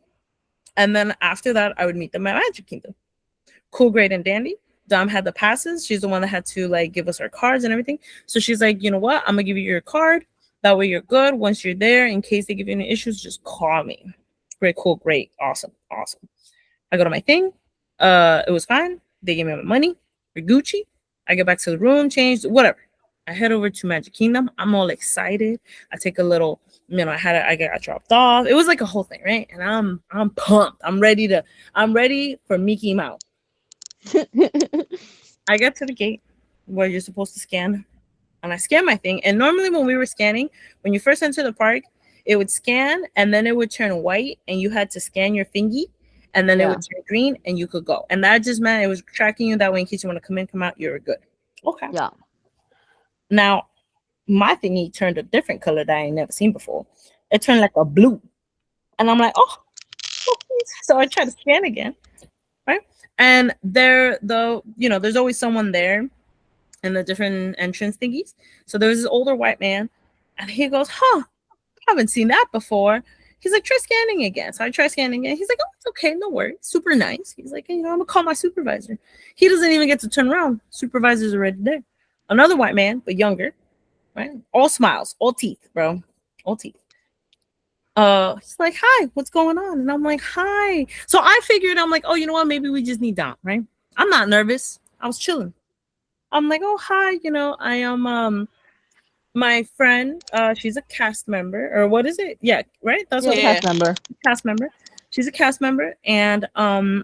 and then after that, I would meet them at Magic Kingdom. Cool, great, and dandy. Dom had the passes. She's the one that had to like give us our cards and everything. So she's like, you know what? I'm gonna give you your card. That way you're good. Once you're there, in case they give you any issues, just call me. Great, cool, great, awesome, awesome. I go to my thing. It was fine. They gave me my money. We're Gucci. I get back to the room, change, whatever. I head over to Magic Kingdom. I'm all excited. I take a little, I got dropped off. It was like a whole thing, right? And I'm pumped. I'm ready for Mickey Mouse. I get to the gate where you're supposed to scan, and I scan my thing. And normally, when we were scanning, when you first enter the park, it would scan and then it would turn white, and you had to scan your thingy, and then it would turn green, and you could go. And that just meant it was tracking you that way in case you want to come in, come out, you're good. Okay. Yeah. Now, my thingy turned a different color that I ain't never seen before. It turned like a blue, and I'm like, oh. So I try to scan again, right? And there's always someone there in the different entrance thingies. So there was this older white man, and he goes, huh, I haven't seen that before. He's like, try scanning again. So I try scanning again. He's like, oh, it's okay, no worries. Super nice. He's like, I'm gonna call my supervisor. He doesn't even get to turn around. Supervisor's already there. Another white man, but younger, right? All smiles, all teeth, bro. All teeth. He's like, hi, what's going on? And I'm like, hi. So I figured, I'm like, oh, you know what? Maybe we just need Dom, right? I'm not nervous. I was chilling. I'm like, oh, hi, I am my friend. She's a cast member, or what is it? Yeah, right? That's what cast member. Cast member. She's a cast member, and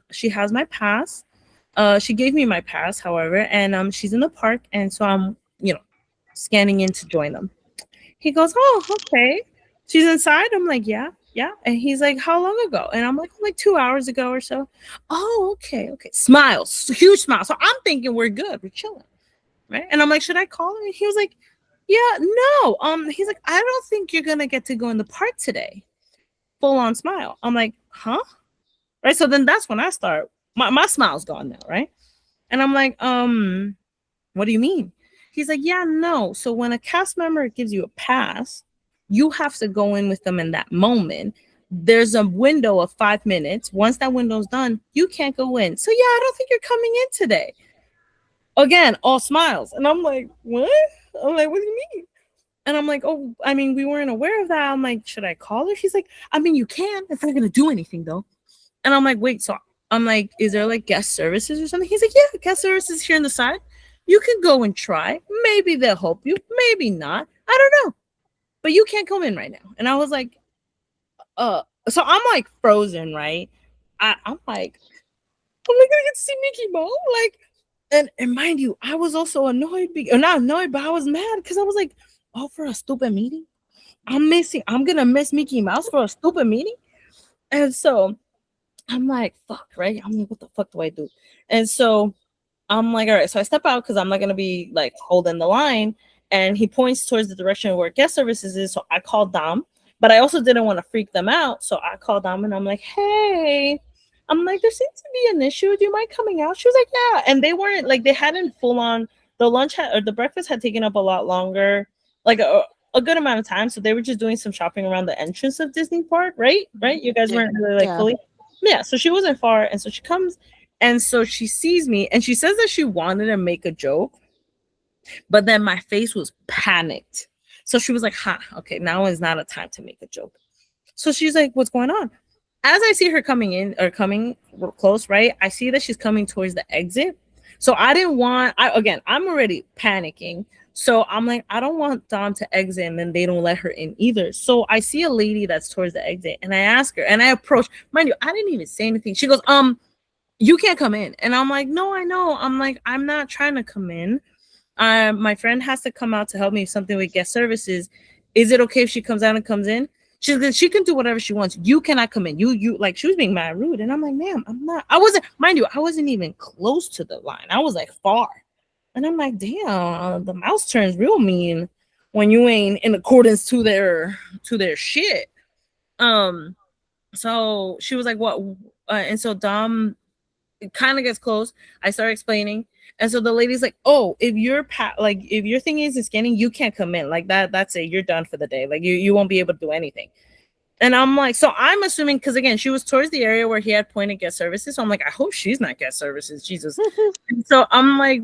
she has my pass. She gave me my pass, however, and she's in the park, and so I'm, scanning in to join them. He goes, oh, okay. She's inside. I'm like, yeah. And he's like, how long ago? And I'm like, 2 hours ago or so. Oh, okay. Smiles, huge smile. So I'm thinking we're good. We're chilling, right? And I'm like, should I call her? And he was like, yeah, no. He's like, I don't think you're gonna get to go in the park today. Full on smile. I'm like, huh? Right. So then that's when I start. My smile's gone now, right? And I'm like, what do you mean? He's like, yeah, no. So when a cast member gives you a pass, you have to go in with them in that moment. There's a window of 5 minutes. Once that window's done, you can't go in. So yeah, I don't think you're coming in today. Again, all smiles. And I'm like, what? I'm like, what do you mean? And I'm like, oh, I mean, we weren't aware of that. I'm like, should I call her? She's like, I mean, you can. It's not gonna do anything though. And I'm like, wait, so I'm like, is there like guest services or something? He's like, yeah, guest services here on the side. You can go and try. Maybe they'll help you, maybe not. I don't know. But you can't come in right now. And I was like, so I'm like frozen, right? I'm like, I'm not gonna get to see Mickey Mouse. Like, and mind you, I was also annoyed, or not annoyed, but I was mad because I was like, oh, for a stupid meeting? I'm gonna miss Mickey Mouse for a stupid meeting. And so I'm like, fuck, right? I'm like, what the fuck do I do? And so I'm like, all right. So I step out because I'm not gonna be like holding the line. And he points towards the direction where guest services is. So I called Dom, but I also didn't want to freak them out. So I called Dom and I'm like, hey, I'm like, there seems to be an issue. Do you mind coming out? She was like, yeah. And they weren't like they hadn't full on the lunch had or the breakfast had taken up a lot longer, like a good amount of time. So they were just doing some shopping around the entrance of Disney Park, right? Right? You guys weren't really like fully. Yeah. So she wasn't far. And so she comes and so she sees me and she says that she wanted to make a joke, but then my face was panicked. So she was like, okay, now is not a time to make a joke. So she's like, what's going on? As I see her coming in or coming close, right? I see that she's coming towards the exit. So I didn't want, I'm already panicking. So I'm like, I don't want Dom to exit and then they don't let her in either. So I see a lady that's towards the exit and I ask her and I approach, mind you, I didn't even say anything. She goes, you can't come in. And I'm like, no, I know. I'm like, I'm not trying to come in. My friend has to come out to help me with something with guest services. Is it okay if she comes out and comes in? She can do whatever she wants. You cannot come in. You like she was being mad rude. And I'm like, ma'am, I'm not. I wasn't, mind you, I wasn't even close to the line. I was like far. And I'm like, damn, the mouse turns real mean when you ain't in accordance to their shit. So she was like, what? And so Dom kind of gets close. I start explaining. And so the lady's like, oh, if if your thing is scanning, you can't come in. Like that's it. You're done for the day. Like you won't be able to do anything. And I'm like, so I'm assuming because again, she was towards the area where he had pointed guest services. So I'm like, I hope she's not guest services. Jesus. And so I'm like,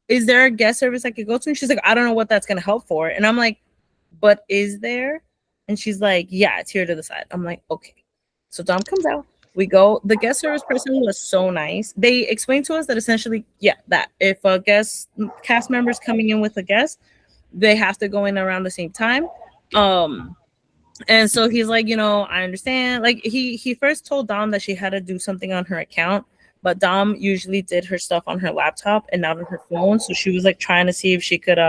is there a guest service I could go to? And she's like, I don't know what that's gonna help for. And I'm like, but is there? And she's like, yeah, it's here to the side. I'm like, okay. So Dom comes out. We go. The guest service person was so nice. They explained to us that essentially, yeah, that if a cast member's coming in with a guest, they have to go in around the same time. And so he's like, I understand. Like he first told Dom that she had to do something on her account, but Dom usually did her stuff on her laptop and not on her phone. So she was like trying to see if she could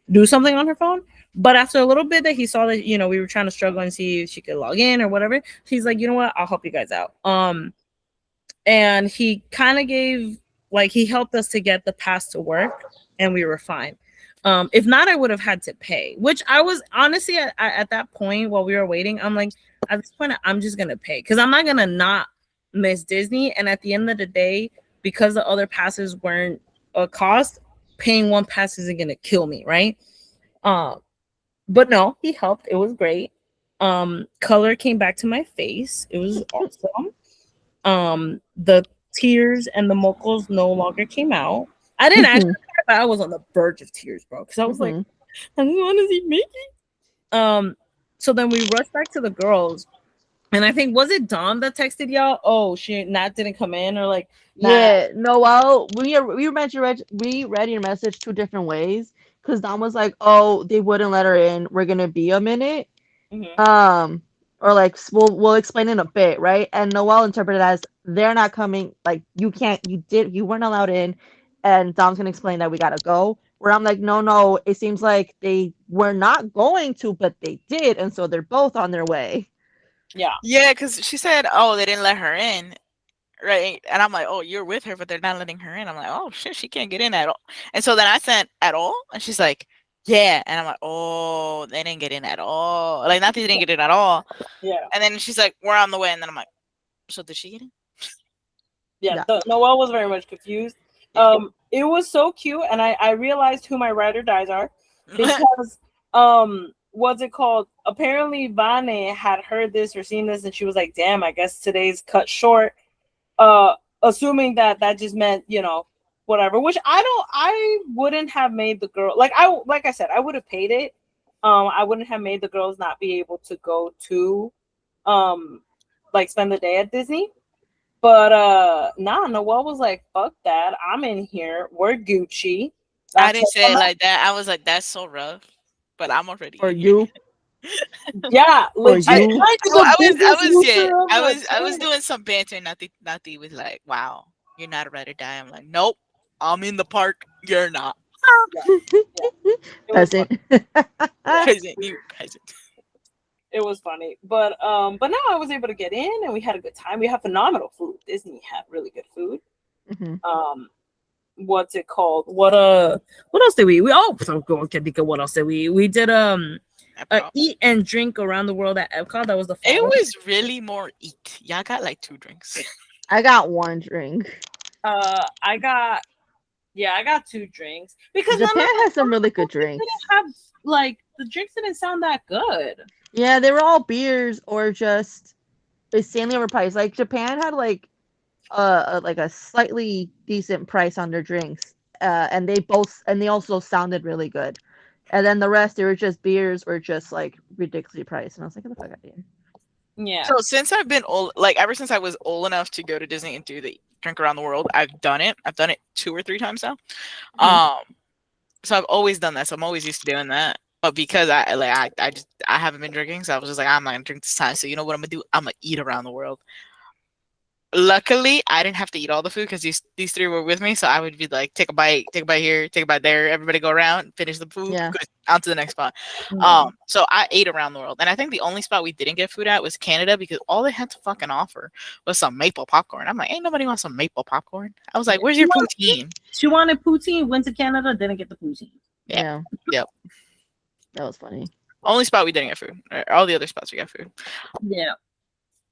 do something on her phone. But after a little bit that he saw that, we were trying to struggle and see if she could log in or whatever, he's like, you know what, I'll help you guys out. And he kind of he helped us to get the pass to work and we were fine. If not, I would have had to pay, which I was honestly at that point while we were waiting, I'm like, at this point, I'm just going to pay because I'm not going to not miss Disney. And at the end of the day, because the other passes weren't a cost, paying one pass isn't going to kill me. Right. But no, he helped. It was great. Color came back to my face. It was awesome. The tears and the mochos no longer came out. I didn't actually cry, but I was on the verge of tears, bro. Because I was like, I just want to see Mickey. So then we rushed back to the girls. And I think, was it Dom that texted y'all? Oh, Nat didn't come in, or like, yeah, no. Well, we read your message two different ways because Dom was like, oh, they wouldn't let her in. We're gonna be a minute. Or like we'll explain in a bit, right? And Noelle interpreted as they're not coming. Like you weren't allowed in, and Dom's gonna explain that we gotta go. Where I'm like, no, it seems like they were not going to, but they did, and so they're both on their way. Yeah, because she said, oh, they didn't let her in, right? And I'm like, oh, you're with her, but they're not letting her in. I'm like, oh shit, she can't get in at all. And so then I sent at all, and she's like, yeah. And I'm like, oh, they didn't get in at all. Like, not that they didn't get in at all. Yeah. And then she's like, we're on the way. And then I'm like, so did she get in? Yeah. Noelle was very much confused. it was so cute, and I realized who my ride or dies are because what's it called? Apparently, Vane had heard this or seen this, and she was like, "Damn, I guess today's cut short." Uh, assuming that that just meant whatever. Which I wouldn't have made the girl like I said, I would have paid it. I wouldn't have made the girls not be able to go to like spend the day at Disney. But nah, Noelle was like, fuck that. I'm in here. We're Gucci. I That's didn't what say I'm it at. like that. I was like, that's so rough. But I'm already For in here. you, Yeah, for legit. I, you. Like well, the biggest yeah, loser of the I was day. doing some banter. Nothing was like, wow, you're not a ride or die. I'm like, nope, I'm in the park. You're not. Yeah, yeah. It was funny. Peasant. Peasant, you peasant. It was funny. But now I was able to get in and we had a good time. We had phenomenal food. Disney had really good food. Mhm. Um what's it called? What else did we so go can think of what else did we did Epcot. eat and drink around the world at Epcot. That was the It following. was really more eat. Y'all got like 2 drinks. I got one drink. I got Yeah, I got 2 drinks because none Japan of the has some really good drinks drinks. didn't have like the drinks didn't sound that good. Yeah, they were all beers or just insanely overpriced. Like Japan had like a slightly decent price on their drinks, and they also sounded really good. And then the rest, they were just beers or just like ridiculously priced. And I was like, get the fuck out of here. Yeah. So since I've been old, like ever since I was old enough to go to Disney and do the drink around the world, I've done it. I've done it 2 or 3 times now. Mhm. So I've always done that. So I'm always used to doing that. But because I haven't been drinking, so I was just like, I'm not gonna drink this time. So you know what I'm gonna do? I'm gonna eat around the world. Luckily, I didn't have to eat all the food because these 3 were with me. So I would be like, take a bite here, take a bite there. Everybody go around, finish the food, Yeah. good, on to the next spot. Yeah. So I ate around the world, and I think the only spot we didn't get food at was Canada because all they had to fucking offer was some maple popcorn. I'm like, ain't nobody want some maple popcorn. I was like, where's your poutine? She wanted poutine, went to Canada, didn't get the poutine. Yeah. Yeah. Yep. That was funny. Only spot we didn't get food. All the other spots we got food. Yeah.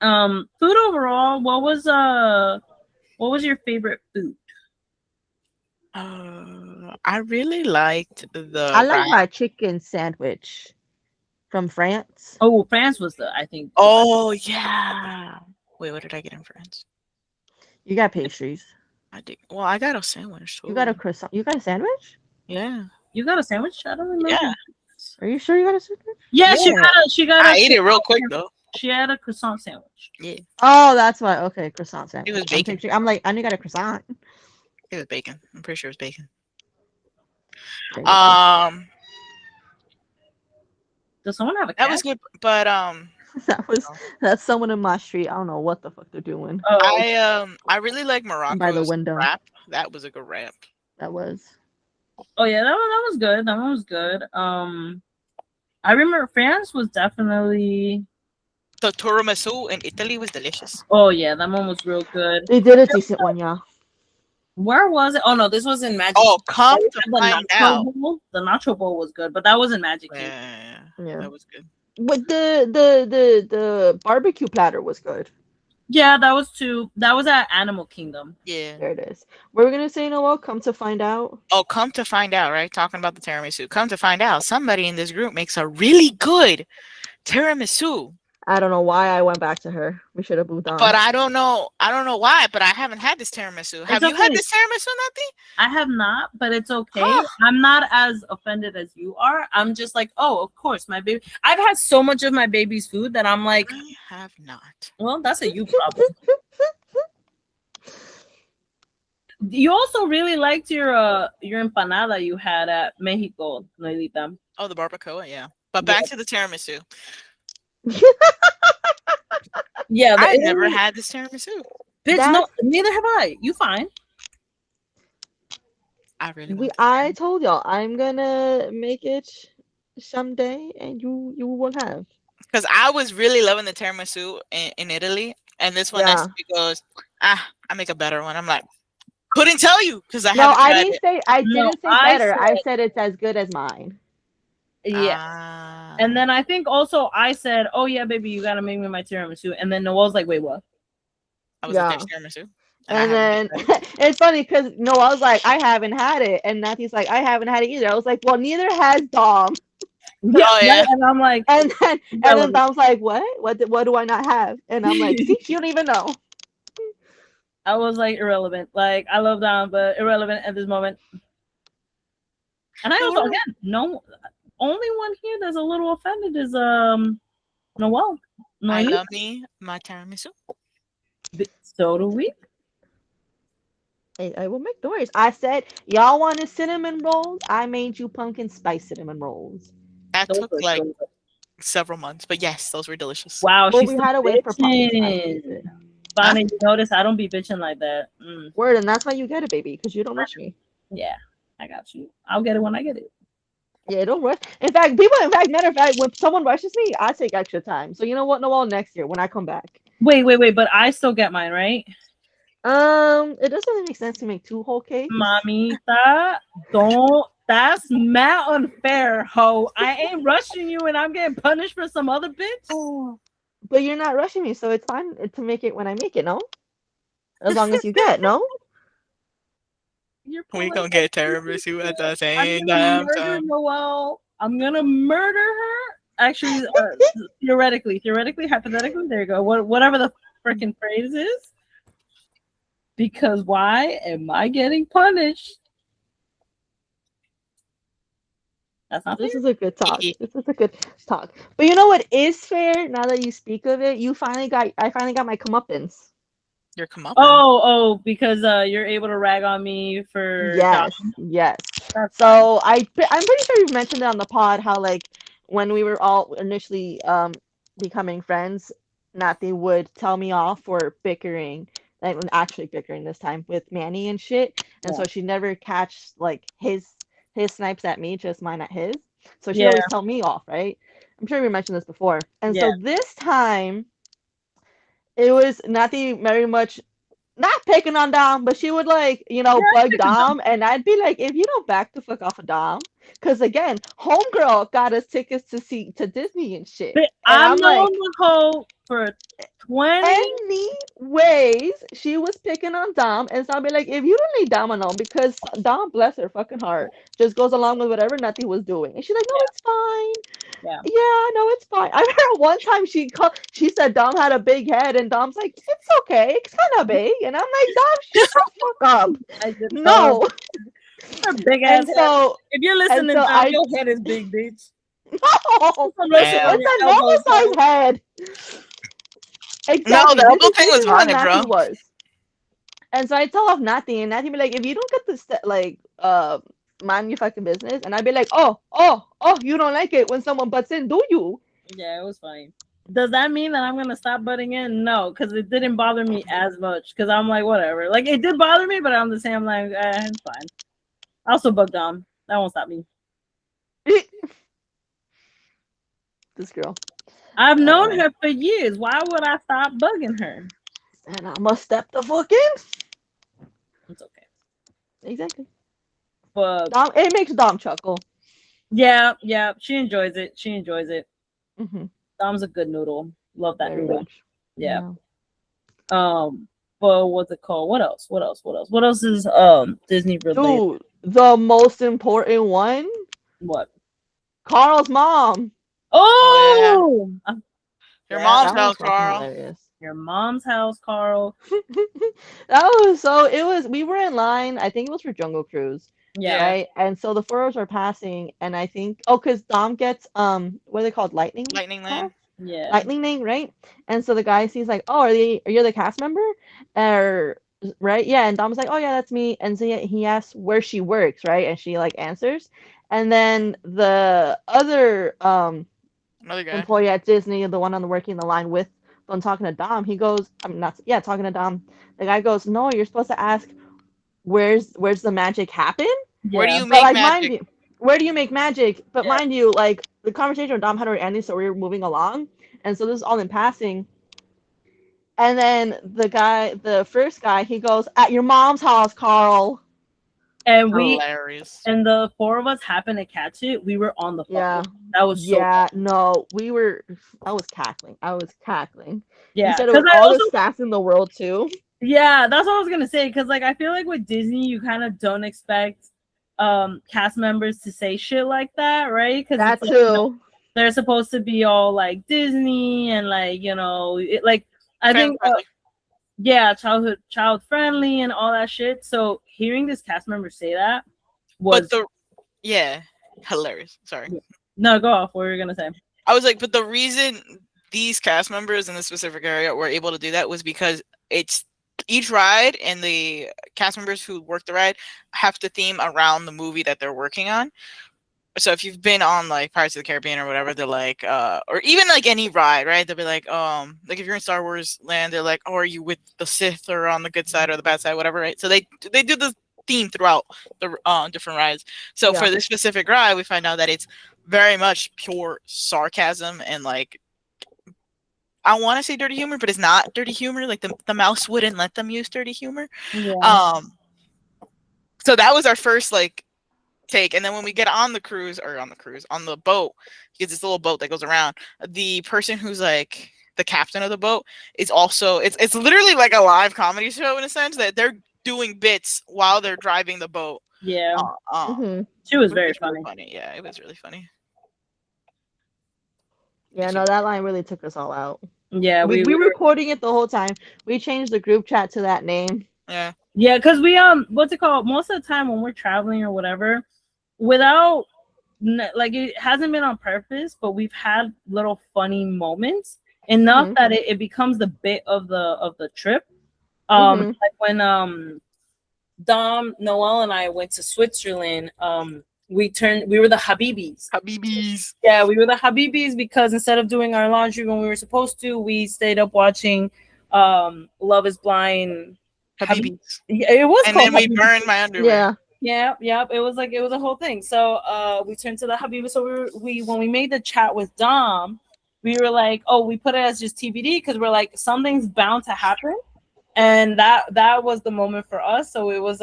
Food overall, what was your favorite food? I really liked the I like wrap. my chicken sandwich from France. Oh, France was I think. Oh yeah. Wait, what did I get in France? You got pastries. I did. Well, I got a sandwich. You got a Too. croissant. You got a sandwich? Yeah. You got a sandwich? I don't remember. Yeah. Are you sure you got a sandwich? Yeah, Yeah. she got I a ate it real quick though. she had a croissant sandwich. Yeah. Oh, that's why. Okay, croissant sandwich. was bacon. I'm like, I knew you got a croissant. It was bacon. I'm pretty sure it was bacon. There you go. Does someone have a cat? That was good, but That's someone in my street. I don't know what the fuck they're doing. Oh, I really like Morocco's window. wrap. That was a good wrap. That was. oh yeah, that was good. That one was good. I remember France was definitely. The tiramisu in Italy was delicious. Oh yeah, that one was real good. They did a decent one, yeah. Where was it? Oh no, this was in Magic. Oh, come Kingdom. to The find nacho out. bowl. The nacho bowl was good, but that was in Magic Kingdom. Yeah. That was good. But the barbecue platter was good. Yeah, that was too. That was at Animal Kingdom. Yeah. There it is. What we're gonna say, Noel, come to find out. Oh, come to find out, right? Talking about the tiramisu. Come to find out, somebody in this group makes a really good tiramisu. I don't know why I went back to her. We should have moved on. But I don't know why, but I haven't had this tiramisu. Have you had okay. this tiramisu, Nati? I have not, but it's okay. Huh. I'm not as offended as you are. I'm just like, oh, of course, my baby. I've had so much of my baby's food that I'm like, I have not. well, that's a you problem. You also really liked your empanada you had at Mexico, Noelita. Oh, the barbacoa, yeah. But back to the tiramisu. Yeah, I never had this tiramisu. Bitch, no, neither have I. You fine? I really want I told y'all I'm gonna make it someday, and you will have. because I was really loving the tiramisu in Italy, and this one next to me goes, I make a better one. I'm like, couldn't tell you because I haven't tried it. I didn't say better. I said it's as good as mine. Yeah. And then I think also I said, oh yeah, baby, you gotta make me my tiramisu. And then Noel's like, wait, what? I was like, there's tiramisu. And I And haven't then had it. it's funny because Noel's like, I haven't had it, and Natty's like, I haven't had it either. I was like, well, neither has Dom. Yeah, Oh right. yeah. And I'm like, And then relevant. Dom's like, what do I not have? And I'm like, see, you don't even know. I was like irrelevant. Like I love Dom, but irrelevant at this moment. And I No, also no. again, no, only one here that's a little offended is Noel. I Noemi. love me my tiramisu. So do we. I will make noise. I said, y'all wanted cinnamon rolls? I made you pumpkin spice cinnamon rolls. That Those took are like so good. several months, but yes, those were delicious. Wow, Well, she's we still had to wait for pumpkin spice to taste bitching. it. Huh? Bonnie, you notice I don't be bitching like that. Word, and that's why you get it, baby, because you don't rush me. Yeah, I got you. I'll get it when I get it. Yeah, don't rush. In fact, matter of fact, when someone rushes me, I take extra time. So you know what, Noel, next year when I come back. Wait, but I still get mine, right? It doesn't really make sense to make two whole cakes. Mamita, don't. That's mad unfair, ho. I ain't rushing you and I'm getting punished for some other bitch. Oh. But you're not rushing me, so it's fine to make it when I make it, no? As long as you get, no? You're We pulling. gonna get tiramisu at the I'm same gonna damn murder time. Noel. I'm gonna murder her. Actually, theoretically, hypothetically, there you go. Whatever the freaking phrase is. Because why am I getting punished? That's not fair. This is a good talk. This is a good talk. But you know what is fair? Now that you speak of it, I finally got my comeuppance. Your comeuppance. Oh, because you're able to rag on me for Yes, Dom. yes. That's fine. So I'm pretty sure you've mentioned it on the pod how like when we were all initially becoming friends, Nathy would tell me off for bickering, like actually bickering this time with Manny and shit. And Yeah. so she never catch like his snipes at me, just mine at his. So she'd Yeah. always tell me off, right? I'm sure we mentioned this before. And Yeah. so this time it was Nathy very much not picking on Dom, but she would like, Yeah, I bug pick a Dom. Dom, and I'd be like, if you don't back the fuck off of Dom, because again, homegirl got us tickets to see to Disney and shit, But and I've I'm known like, Nicole for 20. anyways, she was picking on Dom, and so I'd be like, if you don't leave Dom alone, because Dom, bless her fucking heart, just goes along with whatever Nutty was doing, and she's like, no, Yeah. it's fine. Yeah. Yeah, no, it's fine. I remember one time she said Dom had a big head, and Dom's like, it's okay, it's kind of big, and I'm like, Dom, shut the fuck up. I did tell her No. her big ass And head. so If you're and listening, so Dom, I your head is big, bitch. no, Some resting on Damn. it's your a normal elbows, size though. head. No, Exactly. the elbow thing This was is what mine, bro. Natty was. And so I tell off Natty, and Natty be like, if you don't get this like mind your fucking business, and I'd be like, oh, you don't like it when someone butts in, do you? Yeah, it was funny. Does that mean that I'm gonna stop butting in? No, because it didn't bother me as much. Because I'm like, whatever. Like it did bother me, but I'm the same. I'm like, it's fine. I also bug Dom. That won't stop me. This girl. I've known Anyway. her for years. Why would I stop bugging her? And I must step the fuck in. It's okay. Exactly. But Dom, it makes Dom chuckle. yeah, she enjoys it. She enjoys it. Mm-hmm. Dom's a good noodle. Love that Very noodle. much. Yeah. But what's it called? What else? What else is Disney related? Dude, the most important one, What? Carl's mom. Oh, Your yeah, mom's That was house, fucking Carl. hilarious. your mom's house, Carl. We were in line, I think it was for Jungle Cruise, Yeah, right? And so the photos were passing, and I think, oh, because Dom gets what are they called? Lightning Lightning pass? lane. yeah. Lightning lane, right? And so the guy sees like, oh, are you the cast member? Or right? Yeah, and Dom's like, oh yeah, that's me. And so he asks where she works, right? And she like answers. And then the other Another guy. employee at Disney, the one on the working the line with when talking to Dom, he goes, I'm not yeah, talking to Dom. The guy goes, no, you're supposed to ask where's the magic happen? Where do Yeah. you But make like mind magic? you, where do you make magic? But Yeah. mind you, like the conversation with Dom had already ended, so we were moving along. And so this is all in passing. And then the first guy, he goes, at your mom's house, Carl. And Hilarious. the four of us happened to catch it. We were on the Yeah. phone. That was so Yeah, funny. no, we were I was cackling. I was cackling. He Yeah, said it because with I all the also sass in the world too. Yeah, that's what I was gonna say. Because like I feel like with Disney, you kind of don't expect cast members to say shit like that, right? Because it's That like, too. they're supposed to be all like Disney and like like I Family think friendly. yeah, child friendly and all that shit. So hearing this cast member say that But was the yeah, hilarious. Sorry. no, go off. What were you gonna say? I was like, but the reason these cast members in this specific area were able to do that was because it's each ride and the cast members who work the ride have to theme around the movie that they're working on. So if you've been on like Pirates of the Caribbean or whatever, they're like, or even like any ride, right? They'll be like if you're in Star Wars land, they're like, oh, are you with the Sith or on the good side or the bad side, whatever, right? So they do the theme throughout the different rides. So Yeah. for this specific ride, we find out that it's very much pure sarcasm and like I want to say dirty humor, but it's not dirty humor. Like the mouse wouldn't let them use dirty humor. Yeah, Um, so that was our first like take, and then when we get on the cruise or on the boat, because this little boat that goes around, the person who's like the captain of the boat is also it's literally like a live comedy show in a sense that they're doing bits while they're driving the boat. yeah. Hmm. She was Which very was really funny. funny. Yeah, it was really funny. Yeah, no, that line really took us all out. Yeah, We were recording it the whole time. We changed the group chat to that name. Yeah. yeah, because we what's it called? Most of the time when we're traveling or whatever, without like it hasn't been on purpose, but we've had little funny moments enough Hmm. that it becomes the bit of the trip. Hmm. Like when Dom, Noel, and I went to Switzerland. We were the Habibis. Habibis. Yeah, we were the Habibis because instead of doing our laundry when we were supposed to, we stayed up watching Love is Blind. Habibis. Yeah, it was And called then we Habibis. burned my underwear. Yeah. Yeah, yep. It was a whole thing. So we turned to the Habiba. So we when we made the chat with Dom, we were like, oh, we put it as just TBD because we're like something's bound to happen. And that was the moment for us. So it was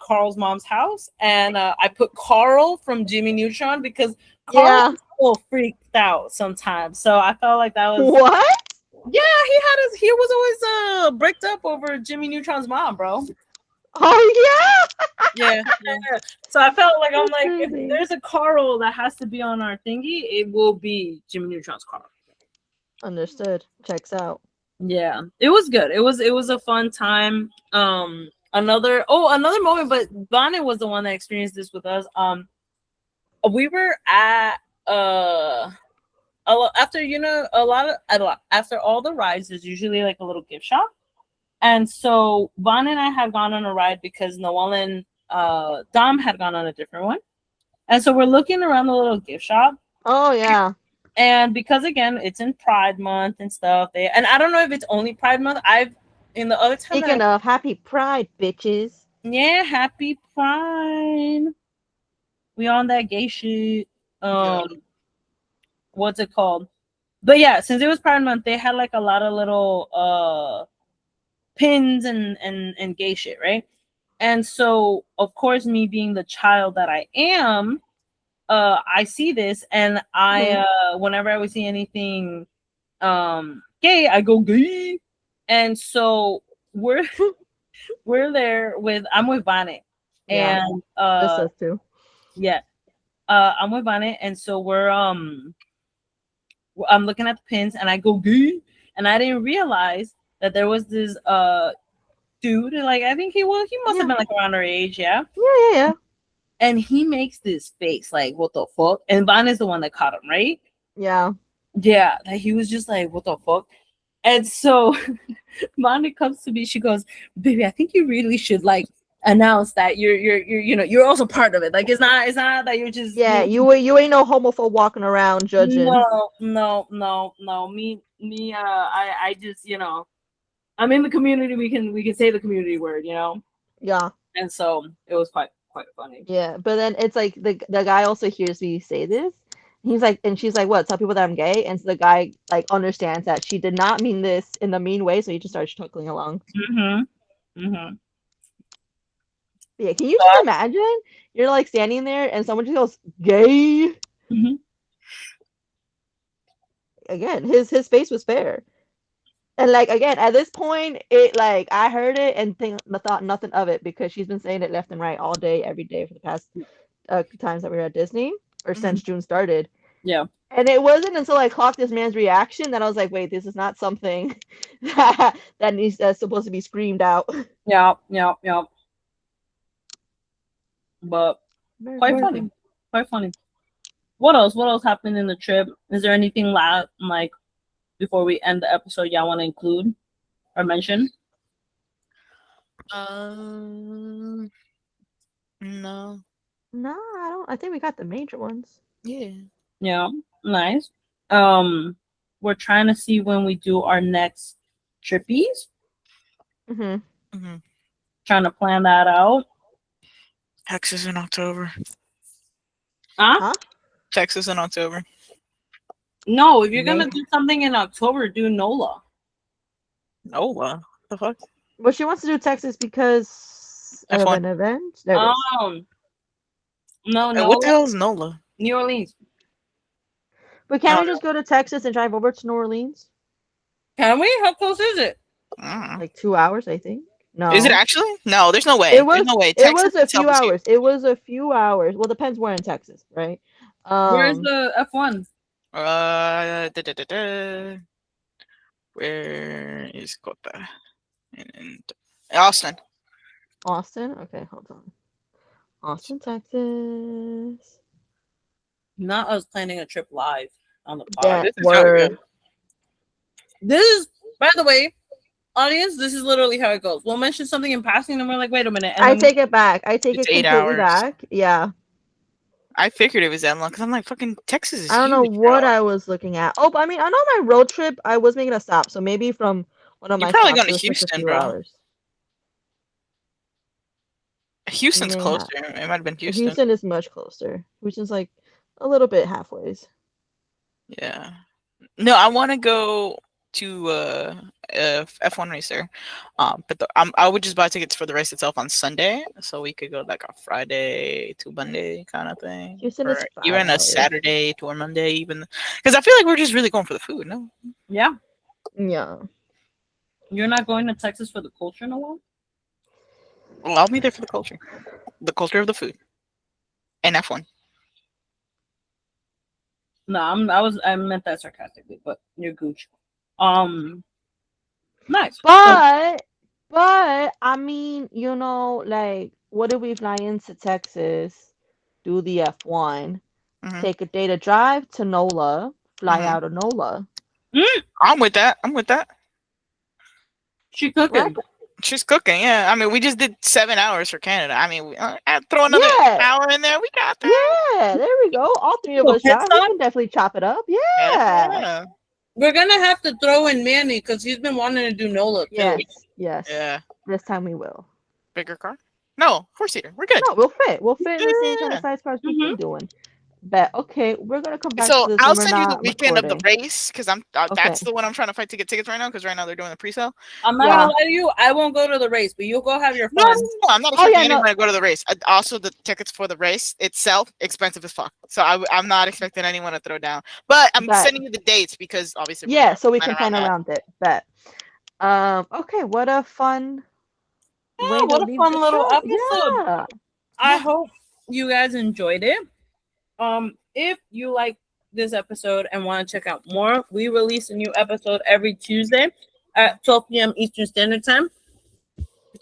Carl's mom's house. And I put Carl from Jimmy Neutron because Carl Yeah. was a little freaked out sometimes. So I felt like that was What? yeah, he was always bricked up over Jimmy Neutron's mom, bro. Oh Yeah. Yeah. So I felt like I'm That's like, if crazy. there's a Carl that has to be on our thingy, it will be Jimmy Neutron's Carl. yeah. Understood. Checks out. Yeah, it was good. It was a fun time. Another moment, but Bonnet was the one that experienced this with us. We were at after after all the rides, there's usually like a little gift shop. And so Vaughn and I had gone on a ride because Noel and Dom had gone on a different one. And so we're looking around the little gift shop. Oh yeah. And because again, it's in Pride Month and stuff. And I don't know if it's only Pride Month. I've in the other time Speaking of happy pride, bitches. yeah, happy Pride. We on that gay shit. Yeah. What's it called? But yeah, since it was Pride Month, they had like a lot of little pins and gay shit, right? And so, of course, me being the child that I am, I see this, and I whenever I would see anything gay, I go gay. And so we're there with I'm with Bonnet, Yeah. and This us too. yeah, I'm with Bonnet, and so I'm looking at the pins, and I go gay, and I didn't realize that there was this dude, like I think he must have been like around our age, yeah. Yeah. And he makes this face like, what the fuck? And Von is the one that caught him, right? Yeah. Yeah, that he was just like, what the fuck? And so Vonda comes to me, she goes, baby, I think you really should like announce that you're also part of it. Like it's not that you're just Yeah, you ain't no homophobe walking around judging. No. Me I just, I'm in the community, we can say the community word, Yeah. And so it was quite funny. Yeah, but then it's like the guy also hears me say this. He's like, and she's like, "What? Tell people that I'm gay." And so the guy like understands that she did not mean this in the mean way, so he just starts chuckling along. Mm-hmm. Yeah, can you just imagine? You're like standing there and someone just goes gay. Mm-hmm. Again, his face was fair. And like again, at this point, it like I heard it and thought nothing of it because she's been saying it left and right all day, every day for the past times that we were at Disney or Mhm. since June started. Yeah. And it wasn't until I clocked this man's reaction that I was like, wait, this is not something that needs that's supposed to be screamed out. Yeah. Yeah. Yeah. But Very quite funny. funny. Quite funny. What else? What else happened in the trip? Is there anything like before we end the episode y'all want to include or mention? Um, no. No, I don't. I think we got the major ones. Yeah. Yeah. Nice. Um, we're trying to see when we do our next trippies. Mm-hmm. hmm Trying to plan that out. Texas in October. Huh? Huh? Texas in October. No, if you're May- gonna do something in October, do NOLA. Oh, wow. The fuck? Well, she wants to do Texas because of F1. an event. There it is. No, And what the NOLA, hell is NOLA? New Orleans. But can't Oh, we just go to Texas and drive over to New Orleans? Can we? How close is it? Like 2 hours, I think. No. Is it actually? No, there's no way. It There's was. no way. It Texas was a itself few is huge. hours. It was a few hours. Well, depends where in Texas, right? Where's the F1? Da, da, da, da. Where is Cota? In Austin. Austin. Okay, hold on. Austin, Texas. Not us planning a trip live on the pod. That This is how we word. go. This is, by the way, audience. This is literally how it goes. We'll mention something in passing, and we're like, "Wait a minute!" And I then take it back. I take It's it 8 completely hours. back. Yeah. I figured it was that long because I'm like, fucking Texas is I don't know huge, what bro. I was looking at. Oh, but I mean, I know my road trip, I was making a stop. So maybe from one of You're my probably stops, going it to was just a Houston, few bro. hours. Houston's May closer. have. It might have been Houston. Houston is much closer. Houston's like a little bit halfways. Yeah. No, I want to go to F1 racer. But I would just buy tickets for the race itself on Sunday, so we could go like a Friday to Monday kind of thing, Houston or is 5 even a hours. Saturday to a Monday, even because I feel like we're just really going for the food. No, yeah, Yeah. you're not going to Texas for the culture, no one. well, I'll be there for the culture of the food, and F1. No, I meant that sarcastically, but you're gooch. Nice. But I mean, like what if we fly into Texas, do the F1, hmm take a day to drive to NOLA, fly hmm out of NOLA, I'm with that. I'm with that. She cooking. right? She's cooking. Yeah, I mean, we just did 7 hours for Canada. I mean, throw another Yeah. hour in there. We got that. Yeah, there we go. All three of Little us pit drive. We stop? can definitely chop it up. Yeah. Yeah. We're gonna have to throw in Manny because he's been wanting to do NOLA too. Yes. Yes. Yeah. This time we will. Bigger car? No, four-seater. We're good. No, we'll fit. We'll fit in the same kind Yeah. of size cars we've been doing. But okay, we're gonna come back So to this I'll when we're send you the not weekend of the recording. race because Okay. that's the one I'm trying to fight to get tickets right now because right now they're doing the pre-sale. I'm not gonna lie to you. I won't go to the race, but you'll go have your No, fun. I'm not Oh, expecting yeah, anyone no. to go to the race. Also, the tickets for the race itself expensive as fuck. So I'm not expecting anyone to throw down. But I'm But sending you the dates because obviously we're yeah, gonna so we plan can plan that. around it. But okay, what a fun way Yeah, to what a leave fun the little show. episode. Yeah. I hope you guys enjoyed it. If you like this episode and want to check out more, we release a new episode every Tuesday at 12 p.m. Eastern Standard Time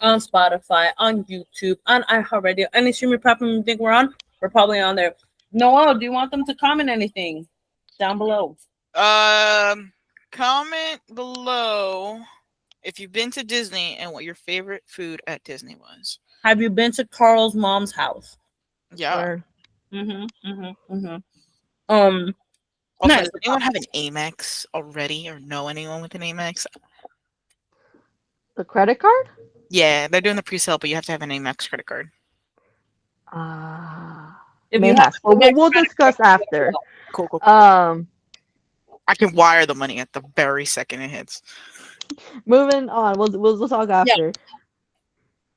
on Spotify, on YouTube, on iHeartRadio, any streaming platform you think we're on, we're probably on there. Noel, do you want them to comment anything down below? Comment below if you've been to Disney and what your favorite food at Disney was. Have you been to Carl's mom's house? Yeah. Or Also, Nice. does anyone have an Amex already or know anyone with an Amex? the credit card? Yeah, they're doing the pre-sale, but you have to have an Amex credit card. If May you have have. Well, we'll discuss after. Cool. Um, I can wire the money at the very second it hits. moving on. We'll talk after.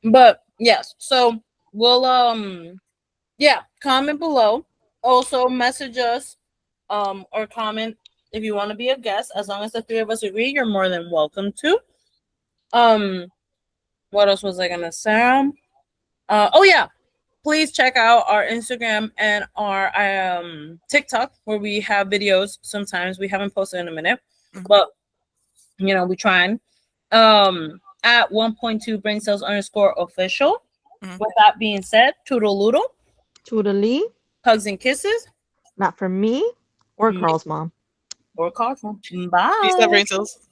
but yes, so we'll comment below. Also message us or comment If you want to be a guest, as long as the three of us agree, you're more than welcome to. What else was I gonna say? Oh yeah, please check out our Instagram and our TikTok where we have videos. Sometimes we haven't posted in a minute, but we trying. At 1.2 brain cells _ official. With that being said, toodle-oodle. Toodaloo. Hugs and kisses. Not for me or Carl's mom. Or Carl's mom. Bye. Peace out, brain cells.